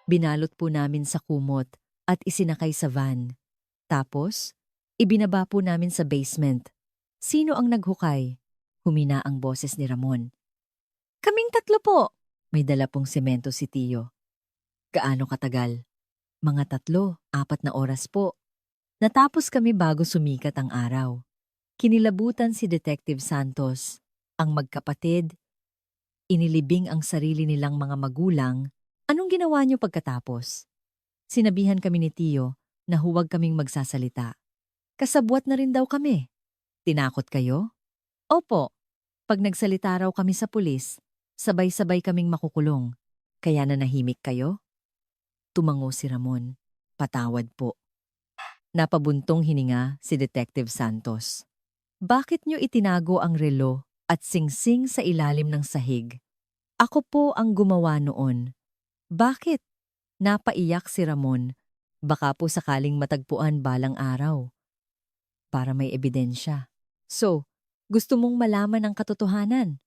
[SPEAKER 1] Binalot po namin sa kumot at isinakay sa van. Tapos, ibinaba po namin sa basement. Sino ang naghukay? Humina ang boses ni Ramon. Kaming 3 po. May dala pong semento si Tiyo. Gaano katagal? Mga 3-4 na oras po. Natapos kami bago sumikat ang araw. Kinilabutan si Detective Santos. Ang magkapatid, inilibing ang sarili nilang mga magulang. Anong ginawa niyo pagkatapos? Sinabihan kami ni Tiyo na huwag kaming magsasalita. Kasabwat na rin daw kami. Tinakot kayo? Opo. Pag nagsalita raw kami sa pulis, sabay-sabay kaming makukulong. Kaya nanahimik kayo? Tumango si Ramon. Patawad po. Napabuntong hininga si Detective Santos. Bakit niyo itinago ang relo at singsing sa ilalim ng sahig? Ako po ang gumawa noon. Bakit? Napaiyak si Ramon. Baka po sakaling matagpuan balang araw. Para may ebidensya. So, gusto mong malaman ang katotohanan?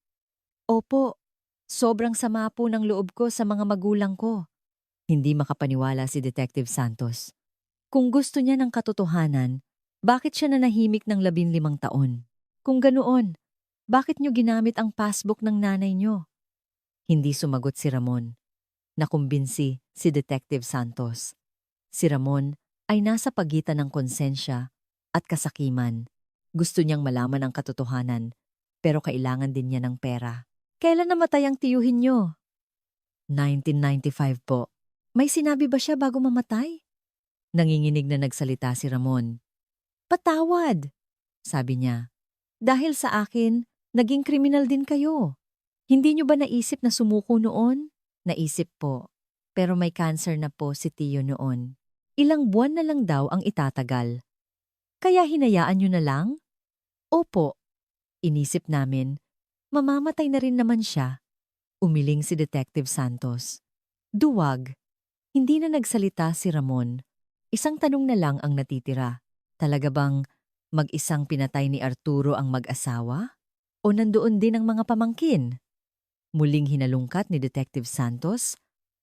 [SPEAKER 1] Opo. Sobrang sama po ng loob ko sa mga magulang ko. Hindi makapaniwala si Detective Santos. Kung gusto niya ng katotohanan, bakit siya nanahimik ng 15 taon? Kung ganoon, bakit niyo ginamit ang passbook ng nanay niyo? Hindi sumagot si Ramon. Nakumbinsi si Detective Santos. Si Ramon ay nasa pagitan ng konsensya at kasakiman. Gusto niyang malaman ang katotohanan, pero kailangan din niya ng pera. Kailan namatay ang tiyuhin niyo? 1995 po. May sinabi ba siya bago mamatay? Nanginginig na nagsalita si Ramon. Patawad, sabi niya. Dahil sa akin, naging kriminal din kayo. Hindi niyo ba naisip na sumuko noon? Naisip po, pero may cancer na po si Tiyo noon. Ilang buwan na lang daw ang itatagal. Kaya hinayaan nyo na lang? Opo, inisip namin. Mamamatay na rin naman siya. Umiling si Detective Santos. Duwag. Hindi na nagsalita si Ramon. Isang tanong na lang ang natitira. Talaga bang mag-isang pinatay ni Arturo ang mag-asawa? O nandoon din ang mga pamangkin? Muling hinalungkat ni Detective Santos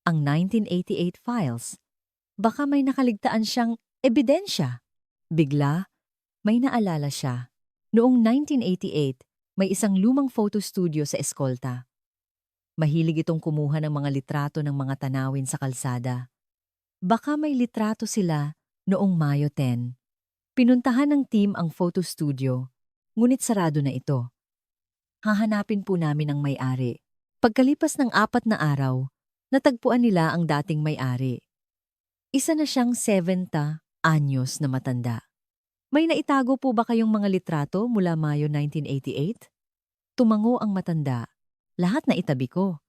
[SPEAKER 1] ang 1988 files. Baka may nakaligtaan siyang ebidensya. Bigla, may naalala siya. Noong 1988, may isang lumang photo studio sa Escolta. Mahilig itong kumuha ng mga litrato ng mga tanawin sa kalsada. Baka may litrato sila noong Mayo 10. Pinuntahan ng team ang photo studio, ngunit sarado na ito. Hahanapin po namin ang may-ari. Pagkalipas ng 4 na araw, natagpuan nila ang dating may-ari. Isa na siyang 70 anyos na matanda. May naitago po ba kayong mga litrato mula Mayo 1988? Tumango ang matanda. Lahat na itabi ko.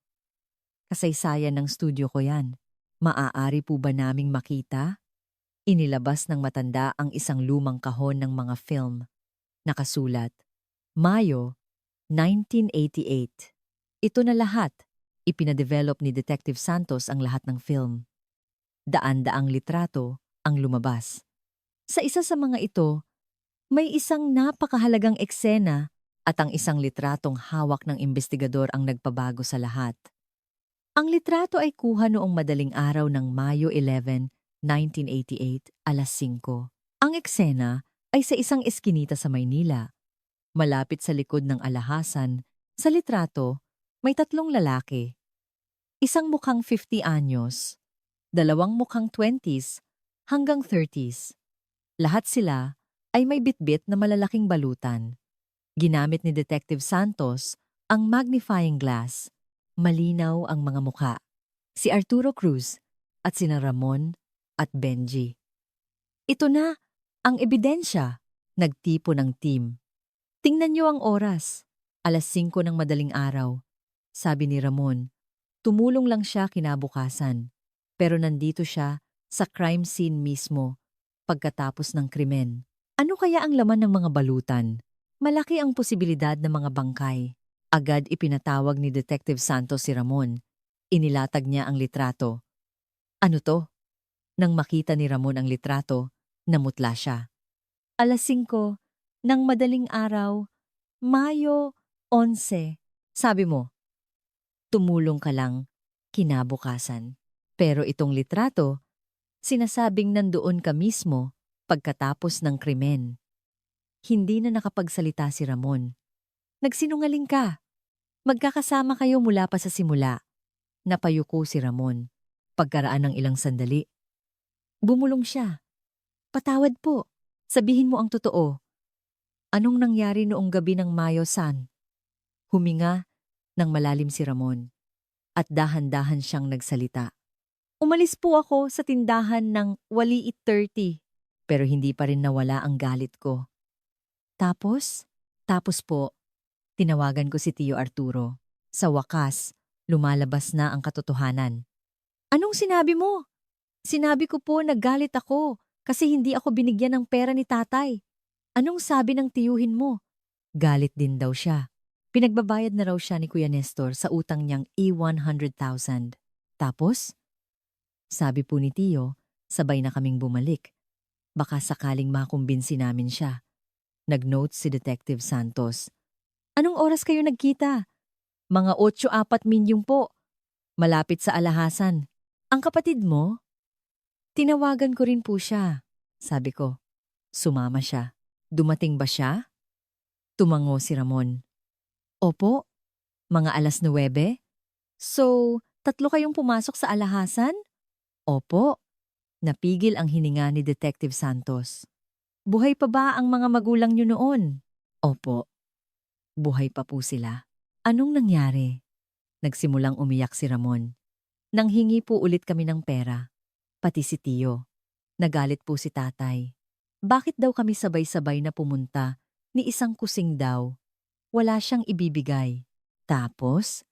[SPEAKER 1] Kasaysayan ng studio ko yan. Maaari po ba naming makita? Inilabas ng matanda ang isang lumang kahon ng mga film. Nakasulat, Mayo 1988. Ito na lahat. Ipinadevelop ni Detective Santos ang lahat ng film. Daan-daang litrato ang lumabas. Sa isa sa mga ito, may isang napakahalagang eksena at ang isang litratong hawak ng investigador ang nagpabago sa lahat. Ang litrato ay kuha noong madaling araw ng Mayo 11, 1988, alas 5. Ang eksena ay sa isang eskinita sa Maynila. Malapit sa likod ng alahasan, sa litrato, may 3 lalaki. Isang mukhang 50 anyos, 2 mukhang 20s hanggang 30s. Lahat sila ay may bitbit na malalaking balutan. Ginamit ni Detective Santos ang magnifying glass. Malinaw ang mga mukha. Si Arturo Cruz at sina Ramon at Benji. Ito na ang ebidensya. Nagtipo ng team. Tingnan niyo ang oras. Alas 5 ng madaling araw. Sabi ni Ramon. Tumulong lang siya kinabukasan. Pero nandito siya sa crime scene mismo pagkatapos ng krimen. Ano kaya ang laman ng mga balutan? Malaki ang posibilidad ng mga bangkay. Agad ipinatawag ni Detective Santos si Ramon. Inilatag niya ang litrato. Ano to? Nang makita ni Ramon ang litrato, namutla siya. Alas 5 ng madaling araw, Mayo 11. Sabi mo, tumulong ka lang kinabukasan. Pero itong litrato, sinasabing nandoon ka mismo pagkatapos ng krimen. Hindi na nakapagsalita si Ramon. Nagsinungaling ka. Magkakasama kayo mula pa sa simula. Napayuko si Ramon. Pagkaraan ng ilang sandali. Bumulong siya. Patawad po. Sabihin mo ang totoo. Anong nangyari noong gabi ng Mayo San? Huminga ng malalim si Ramon. At dahan-dahan siyang nagsalita. Umalis po ako sa tindahan ng Waliit 30. Pero hindi pa rin nawala ang galit ko. Tapos po, tinawagan ko si Tio Arturo. Sa wakas, lumalabas na ang katotohanan. Anong sinabi mo? Sinabi ko po naggalit ako kasi hindi ako binigyan ng pera ni tatay. Anong sabi ng tiyuhin mo? Galit din daw siya. Pinagbabayad na raw siya ni Kuya Nestor sa utang niyang E100,000. Tapos, sabi po ni Tio, sabay na kaming bumalik. Baka sakaling makumbinsi namin siya. Nag-note si Detective Santos. Anong oras kayo nagkita? Mga 8:04 po. Malapit sa alahasan. Ang kapatid mo? Tinawagan ko rin po siya. Sabi ko. Sumama siya. Dumating ba siya? Tumango si Ramon. Opo, mga alas 9. So, 3 kayong pumasok sa alahasan? Opo. Napigil ang hininga ni Detective Santos. Buhay pa ba ang mga magulang niyo noon? Opo. Buhay pa po sila. Anong nangyari? Nagsimulang umiyak si Ramon. Nanghingi po ulit kami ng pera. Pati si Tio. Nagalit po si tatay. Bakit daw kami sabay-sabay na pumunta ni isang kusing daw? Wala siyang ibibigay. Tapos,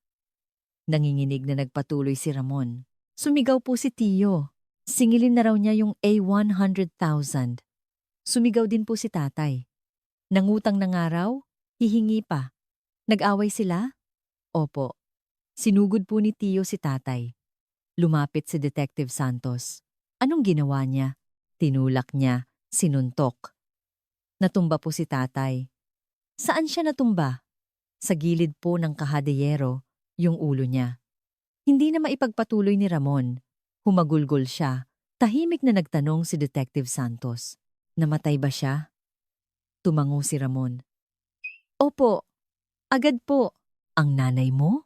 [SPEAKER 1] nanginginig na nagpatuloy si Ramon. Sumigaw po si Tio. Singilin na raw niya yung A100,000. Sumigaw din po si tatay. Nangutang na nga raw, hihingi pa. Nag-away sila? Opo. Sinugod po ni Tio si tatay. Lumapit si Detective Santos. Anong ginawa niya? Tinulak niya, sinuntok. Natumba po si tatay. Saan siya natumba? Sa gilid po ng kahadeyero, yung ulo niya. Hindi na maipagpatuloy ni Ramon. Humagulgol siya. Tahimik na nagtanong si Detective Santos. Namatay ba siya? Tumango si Ramon. Opo, agad po. Ang nanay mo?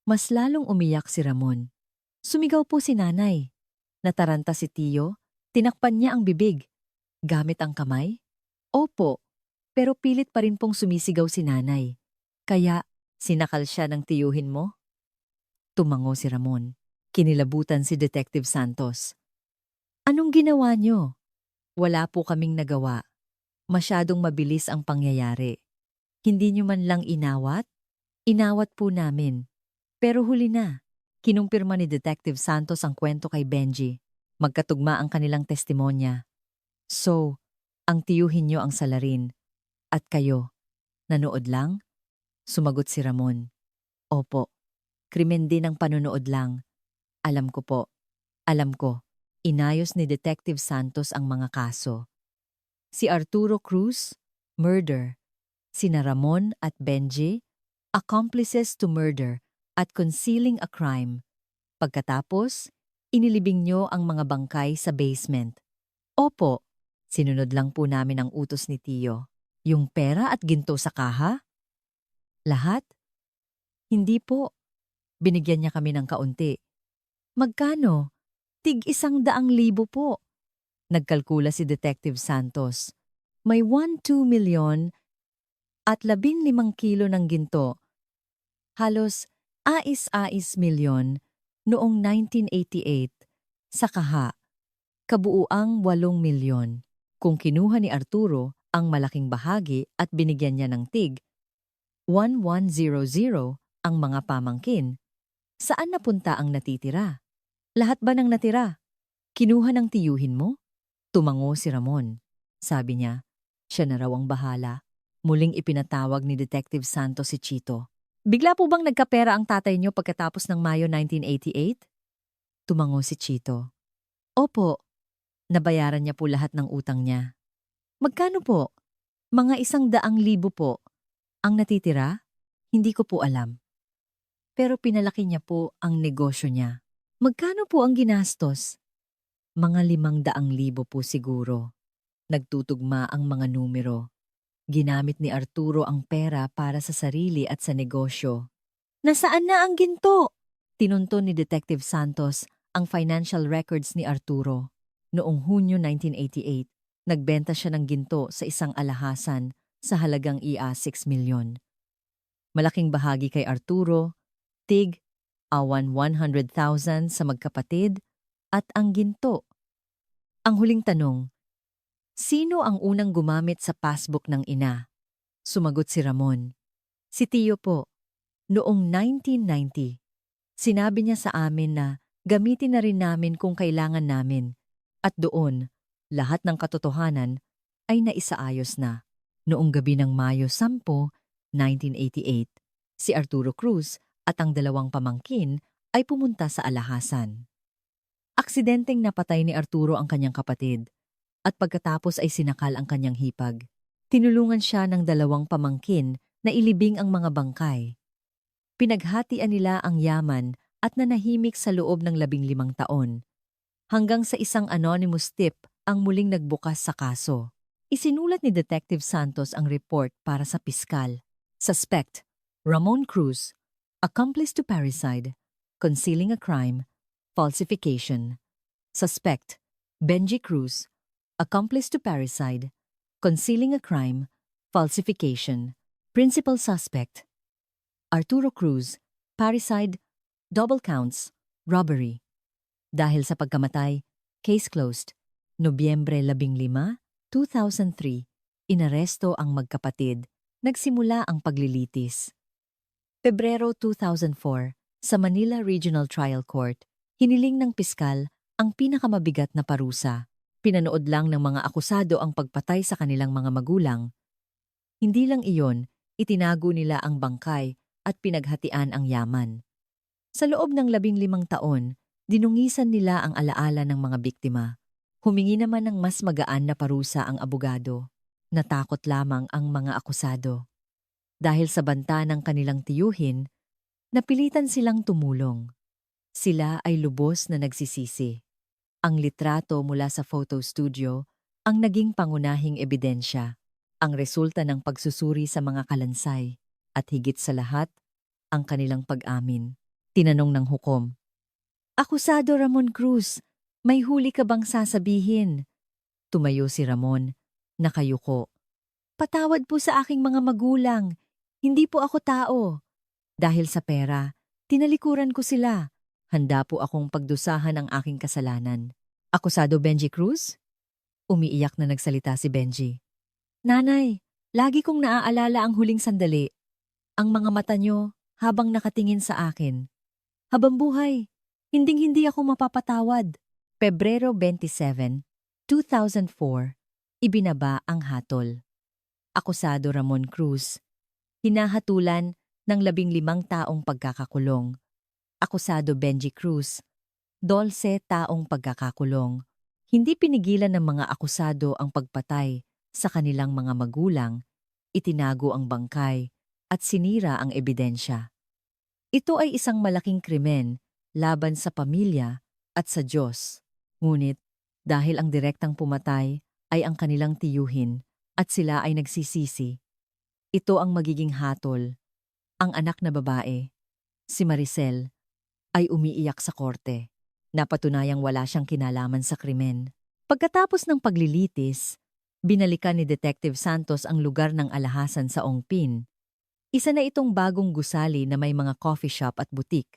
[SPEAKER 1] Mas lalong umiyak si Ramon. Sumigaw po si nanay. Nataranta si Tio. Tinakpan niya ang bibig. Gamit ang kamay? Opo, pero pilit pa rin pong sumisigaw si nanay. Kaya, sinakal siya ng tiyuhin mo? Tumango si Ramon. Kinilabutan si Detective Santos. Anong ginawa niyo? Wala po kaming nagawa. Masyadong mabilis ang pangyayari. Hindi niyo man lang inawat? Inawat po namin. Pero huli na. Kinumpirma ni Detective Santos ang kwento kay Benji. Magkatugma ang kanilang testimonya. So, ang tiyuhin niyo ang salarin. At kayo, nanood lang? Sumagot si Ramon. Opo, krimen din ang panonood lang. Alam ko po. Alam ko. Inayos ni Detective Santos ang mga kaso. Si Arturo Cruz, murder. Sina Ramon at Benji, accomplices to murder at concealing a crime. Pagkatapos, inilibing niyo ang mga bangkay sa basement. Opo, sinunod lang po namin ang utos ni Tio. Yung pera at ginto sa kaha? Lahat? Hindi po. Binigyan niya kami ng kaunti. Magkano? Tig 100,000 po. Nagkalkula si Detective Santos. May 1-2 milyon at 15 kilo ng ginto. Halos ais-ais milyon noong 1988 sa kaha. Kabuuang 8 milyon. Kung kinuha ni Arturo ang malaking bahagi at binigyan niya ng tig 1100 ang mga pamangkin, saan napunta ang natitira? Lahat ba ng natira? Kinuha ng tiyuhin mo? Tumango si Ramon. Sabi niya, siya na raw ang bahala. Muling ipinatawag ni Detective Santos si Chito. Bigla po bang nagkapera ang tatay niyo pagkatapos ng Mayo 1988? Tumango si Chito. Opo, nabayaran niya po lahat ng utang niya. Magkano po? Mga 100,000 po. Ang natitira? Hindi ko po alam. Pero pinalaki niya po ang negosyo niya. Magkano po ang ginastos? Mga 500,000 po siguro. Nagtutugma ang mga numero. Ginamit ni Arturo ang pera para sa sarili at sa negosyo. Nasaan na ang ginto? Tinunto ni Detective Santos ang financial records ni Arturo. Noong Hunyo 1988, nagbenta siya ng ginto sa isang alhasan sa halagang ia 6 milyon. Malaking bahagi kay Arturo, tig, awan 100,000 sa magkapatid, at ang ginto. Ang huling tanong, sino ang unang gumamit sa passbook ng ina? Sumagot si Ramon. Si Tio po. Noong 1990, sinabi niya sa amin na gamitin na rin namin kung kailangan namin. At doon, lahat ng katotohanan ay naisaayos na. Noong gabi ng Mayo 10, 1988, si Arturo Cruz at ang dalawang pamangkin ay pumunta sa alhasan. Aksidenteng napatay ni Arturo ang kanyang kapatid at pagkatapos ay sinakal ang kanyang hipag. Tinulungan siya ng dalawang pamangkin na ilibing ang mga bangkay. Pinaghatian nila ang yaman at nanahimik sa loob ng 15 taon. Hanggang sa isang anonymous tip ang muling nagbukas sa kaso. Isinulat ni Detective Santos ang report para sa piskal. Suspect, Ramon Cruz, accomplice to parricide, concealing a crime, falsification. Suspect, Benji Cruz, accomplice to parricide, concealing a crime, falsification. Principal suspect, Arturo Cruz, parricide, double counts, robbery. Dahil sa pagkamatay, case closed. Nobyembre 15, 2003, inaresto ang magkapatid. Nagsimula ang paglilitis. Pebrero 2004, sa Manila Regional Trial Court, hiniling ng piskal ang pinakamabigat na parusa. Pinanood lang ng mga akusado ang pagpatay sa kanilang mga magulang. Hindi lang iyon, itinago nila ang bangkay at pinaghatian ang yaman. Sa loob ng 15 taon, dinungisan nila ang alaala ng mga biktima. Humingi naman ng mas magaan na parusa ang abogado. Natakot lamang ang mga akusado. Dahil sa banta ng kanilang tiyuhin, napilitan silang tumulong. Sila ay lubos na nagsisisi. Ang litrato mula sa photo studio ang naging pangunahing ebidensya, ang resulta ng pagsusuri sa mga kalansay, at higit sa lahat, ang kanilang pag-amin. Tinanong ng hukom, "Akusado Ramon Cruz, may huli ka bang sasabihin?" Tumayo si Ramon, nakayuko. "Patawad po sa aking mga magulang. Hindi po ako tao. Dahil sa pera, tinalikuran ko sila. Handa po akong pagdusahan ang aking kasalanan." Akusado Benji Cruz? Umiiyak na nagsalita si Benji. "Nanay, lagi kong naaalala ang huling sandali. Ang mga mata niyo habang nakatingin sa akin. Habang buhay, hinding-hindi ako mapapatawad." Pebrero 27, 2004, ibinaba ang hatol. Akusado Ramon Cruz, hinahatulan ng 15 taong pagkakakulong. Akusado Benji Cruz, 12 taong pagkakakulong. Hindi pinigilan ng mga akusado ang pagpatay sa kanilang mga magulang, itinago ang bangkay, at sinira ang ebidensya. Ito ay isang malaking krimen laban sa pamilya at sa Diyos. Ngunit, dahil ang direktang pumatay ay ang kanilang tiyuhin at sila ay nagsisisi, ito ang magiging hatol. Ang anak na babae, si Maricel, ay umiiyak sa korte. Napatunayang wala siyang kinalaman sa krimen. Pagkatapos ng paglilitis, binalikan ni Detective Santos ang lugar ng alahasan sa Ongpin. Isa na itong bagong gusali na may mga coffee shop at butik.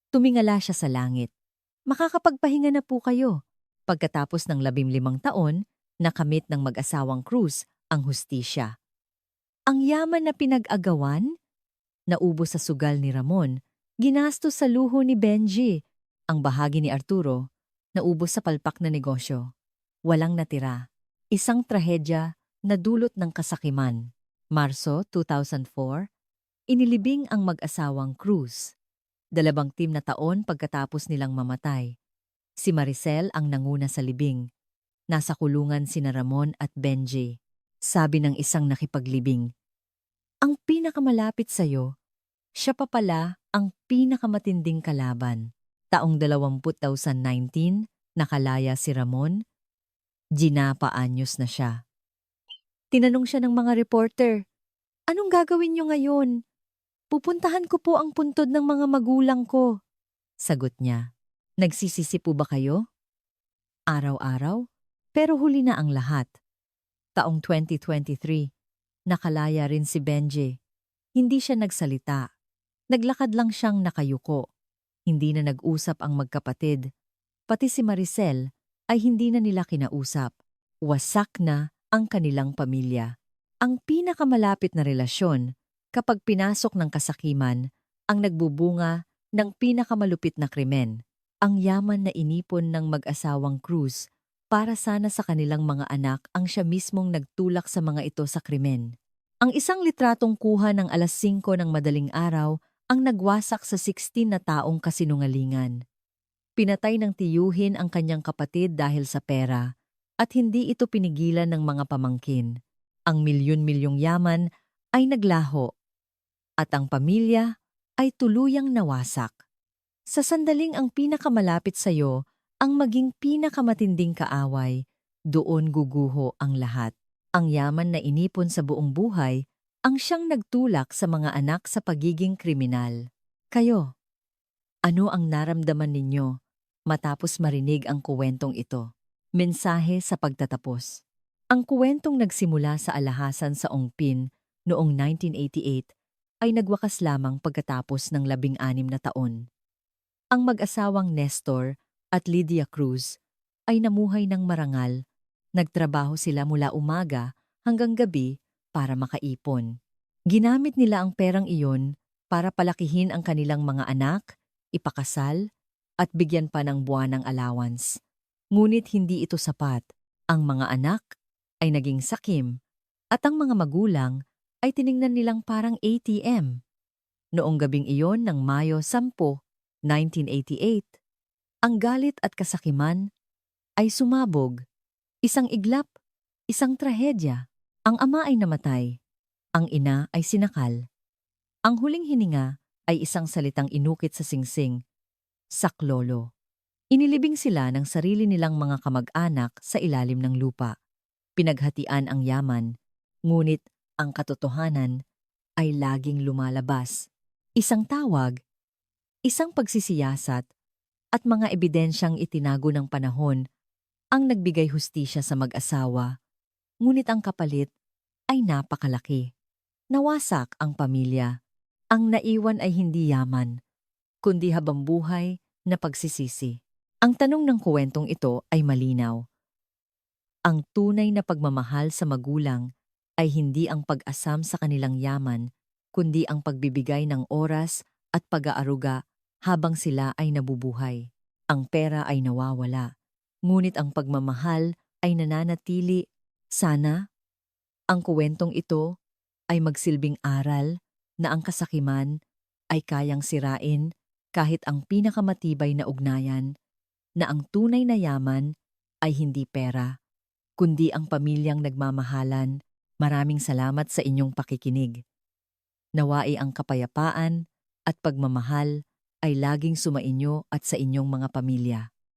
[SPEAKER 1] Tumingala siya sa langit. "Makakapagpahinga na po kayo." Pagkatapos ng 15 taon, nakamit ng mag-asawang Cruz ang hustisya. Ang yaman na pinag-agawan, naubos sa sugal ni Ramon, ginastos sa luho ni Benji. Ang bahagi ni Arturo, naubos sa palpak na negosyo. Walang natira. Isang trahedya na dulot ng kasakiman. Marso 2004, inilibing ang mag-asawang Cruz. 2 na taon pagkatapos nilang mamatay. Si Maricel ang nanguna sa libing. Nasa kulungan sina Ramon at Benji. Sabi ng isang nakipaglibing, "Ang pinakamalapit sa'yo, siya pa pala ang pinakamatinding kalaban." Taong 2019, nakalaya si Ramon. Ginapa-anyos na siya. Tinanong siya ng mga reporter, "Anong gagawin niyo ngayon?" "Pupuntahan ko po ang puntod ng mga magulang ko." Sagot niya, "Nagsisisi po ba kayo?" "Araw-araw, pero huli na ang lahat." Taong 2023, nakalaya rin si Benji. Hindi siya nagsalita. Naglakad lang siyang nakayuko. Hindi na nag-usap ang magkapatid. Pati si Maricel ay hindi na nila kinausap. Wasak na ang kanilang pamilya. Ang pinakamalapit na relasyon, kapag pinasok ng kasakiman, ang nagbubunga ng pinakamalupit na krimen, ang yaman na inipon ng mag-asawang Cruz para sana sa kanilang mga anak ang siya mismong nagtulak sa mga ito sa krimen. Ang isang litratong kuha ng 5:00 ng madaling araw ang nagwasak sa 16 na taong kasinungalingan. Pinatay ng tiyuhin ang kanyang kapatid dahil sa pera at hindi ito pinigilan ng mga pamangkin. Ang milyon-milyong yaman ay naglaho at ang pamilya ay tuluyang nawasak. Sa sandaling ang pinakamalapit sa iyo ang maging pinakamatinding kaaway, doon guguho ang lahat. Ang yaman na inipon sa buong buhay ang siyang nagtulak sa mga anak sa pagiging kriminal. Kayo, ano ang naramdaman ninyo matapos marinig ang kuwentong ito? Mensahe sa pagtatapos. Ang kuwentong nagsimula sa alahasan sa Ongpin noong 1988 ay nagwakas lamang pagkatapos ng 16 na taon. Ang mag-asawang Nestor at Lydia Cruz ay namuhay ng marangal. Nagtrabaho sila mula umaga hanggang gabi para makaipon. Ginamit nila ang perang iyon para palakihin ang kanilang mga anak, ipakasal, at bigyan pa ng buwanang allowance. Ngunit hindi ito sapat. Ang mga anak ay naging sakim at ang mga magulang ay tiningnan nilang parang ATM. Noong gabing iyon ng Mayo 10, 1988, ang galit at kasakiman ay sumabog. Isang iglap, isang trahedya. Ang ama ay namatay. Ang ina ay sinakal. Ang huling hininga ay isang salitang inukit sa singsing, saklolo. Inilibing sila ng sarili nilang mga kamag-anak sa ilalim ng lupa. Pinaghatian ang yaman, ngunit ang katotohanan ay laging lumalabas. Isang tawag, isang pagsisiyasat, at mga ebidensyang itinago ng panahon ang nagbigay hustisya sa mag-asawa. Ngunit ang kapalit ay napakalaki. Nawasak ang pamilya. Ang naiwan ay hindi yaman, kundi habang buhay na pagsisisi. Ang tanong ng kuwentong ito ay malinaw. Ang tunay na pagmamahal sa magulang ay hindi ang pag-asam sa kanilang yaman, kundi ang pagbibigay ng oras at pag-aaruga habang sila ay nabubuhay. Ang pera ay nawawala, ngunit ang pagmamahal ay nananatili. Sana ang kuwentong ito ay magsilbing aral na ang kasakiman ay kayang sirain kahit ang pinakamatibay na ugnayan, na ang tunay na yaman ay hindi pera, kundi ang pamilyang nagmamahalan. Maraming salamat sa inyong pakikinig. Nawai ang kapayapaan at pagmamahal ay laging sumainyo at sa inyong mga pamilya.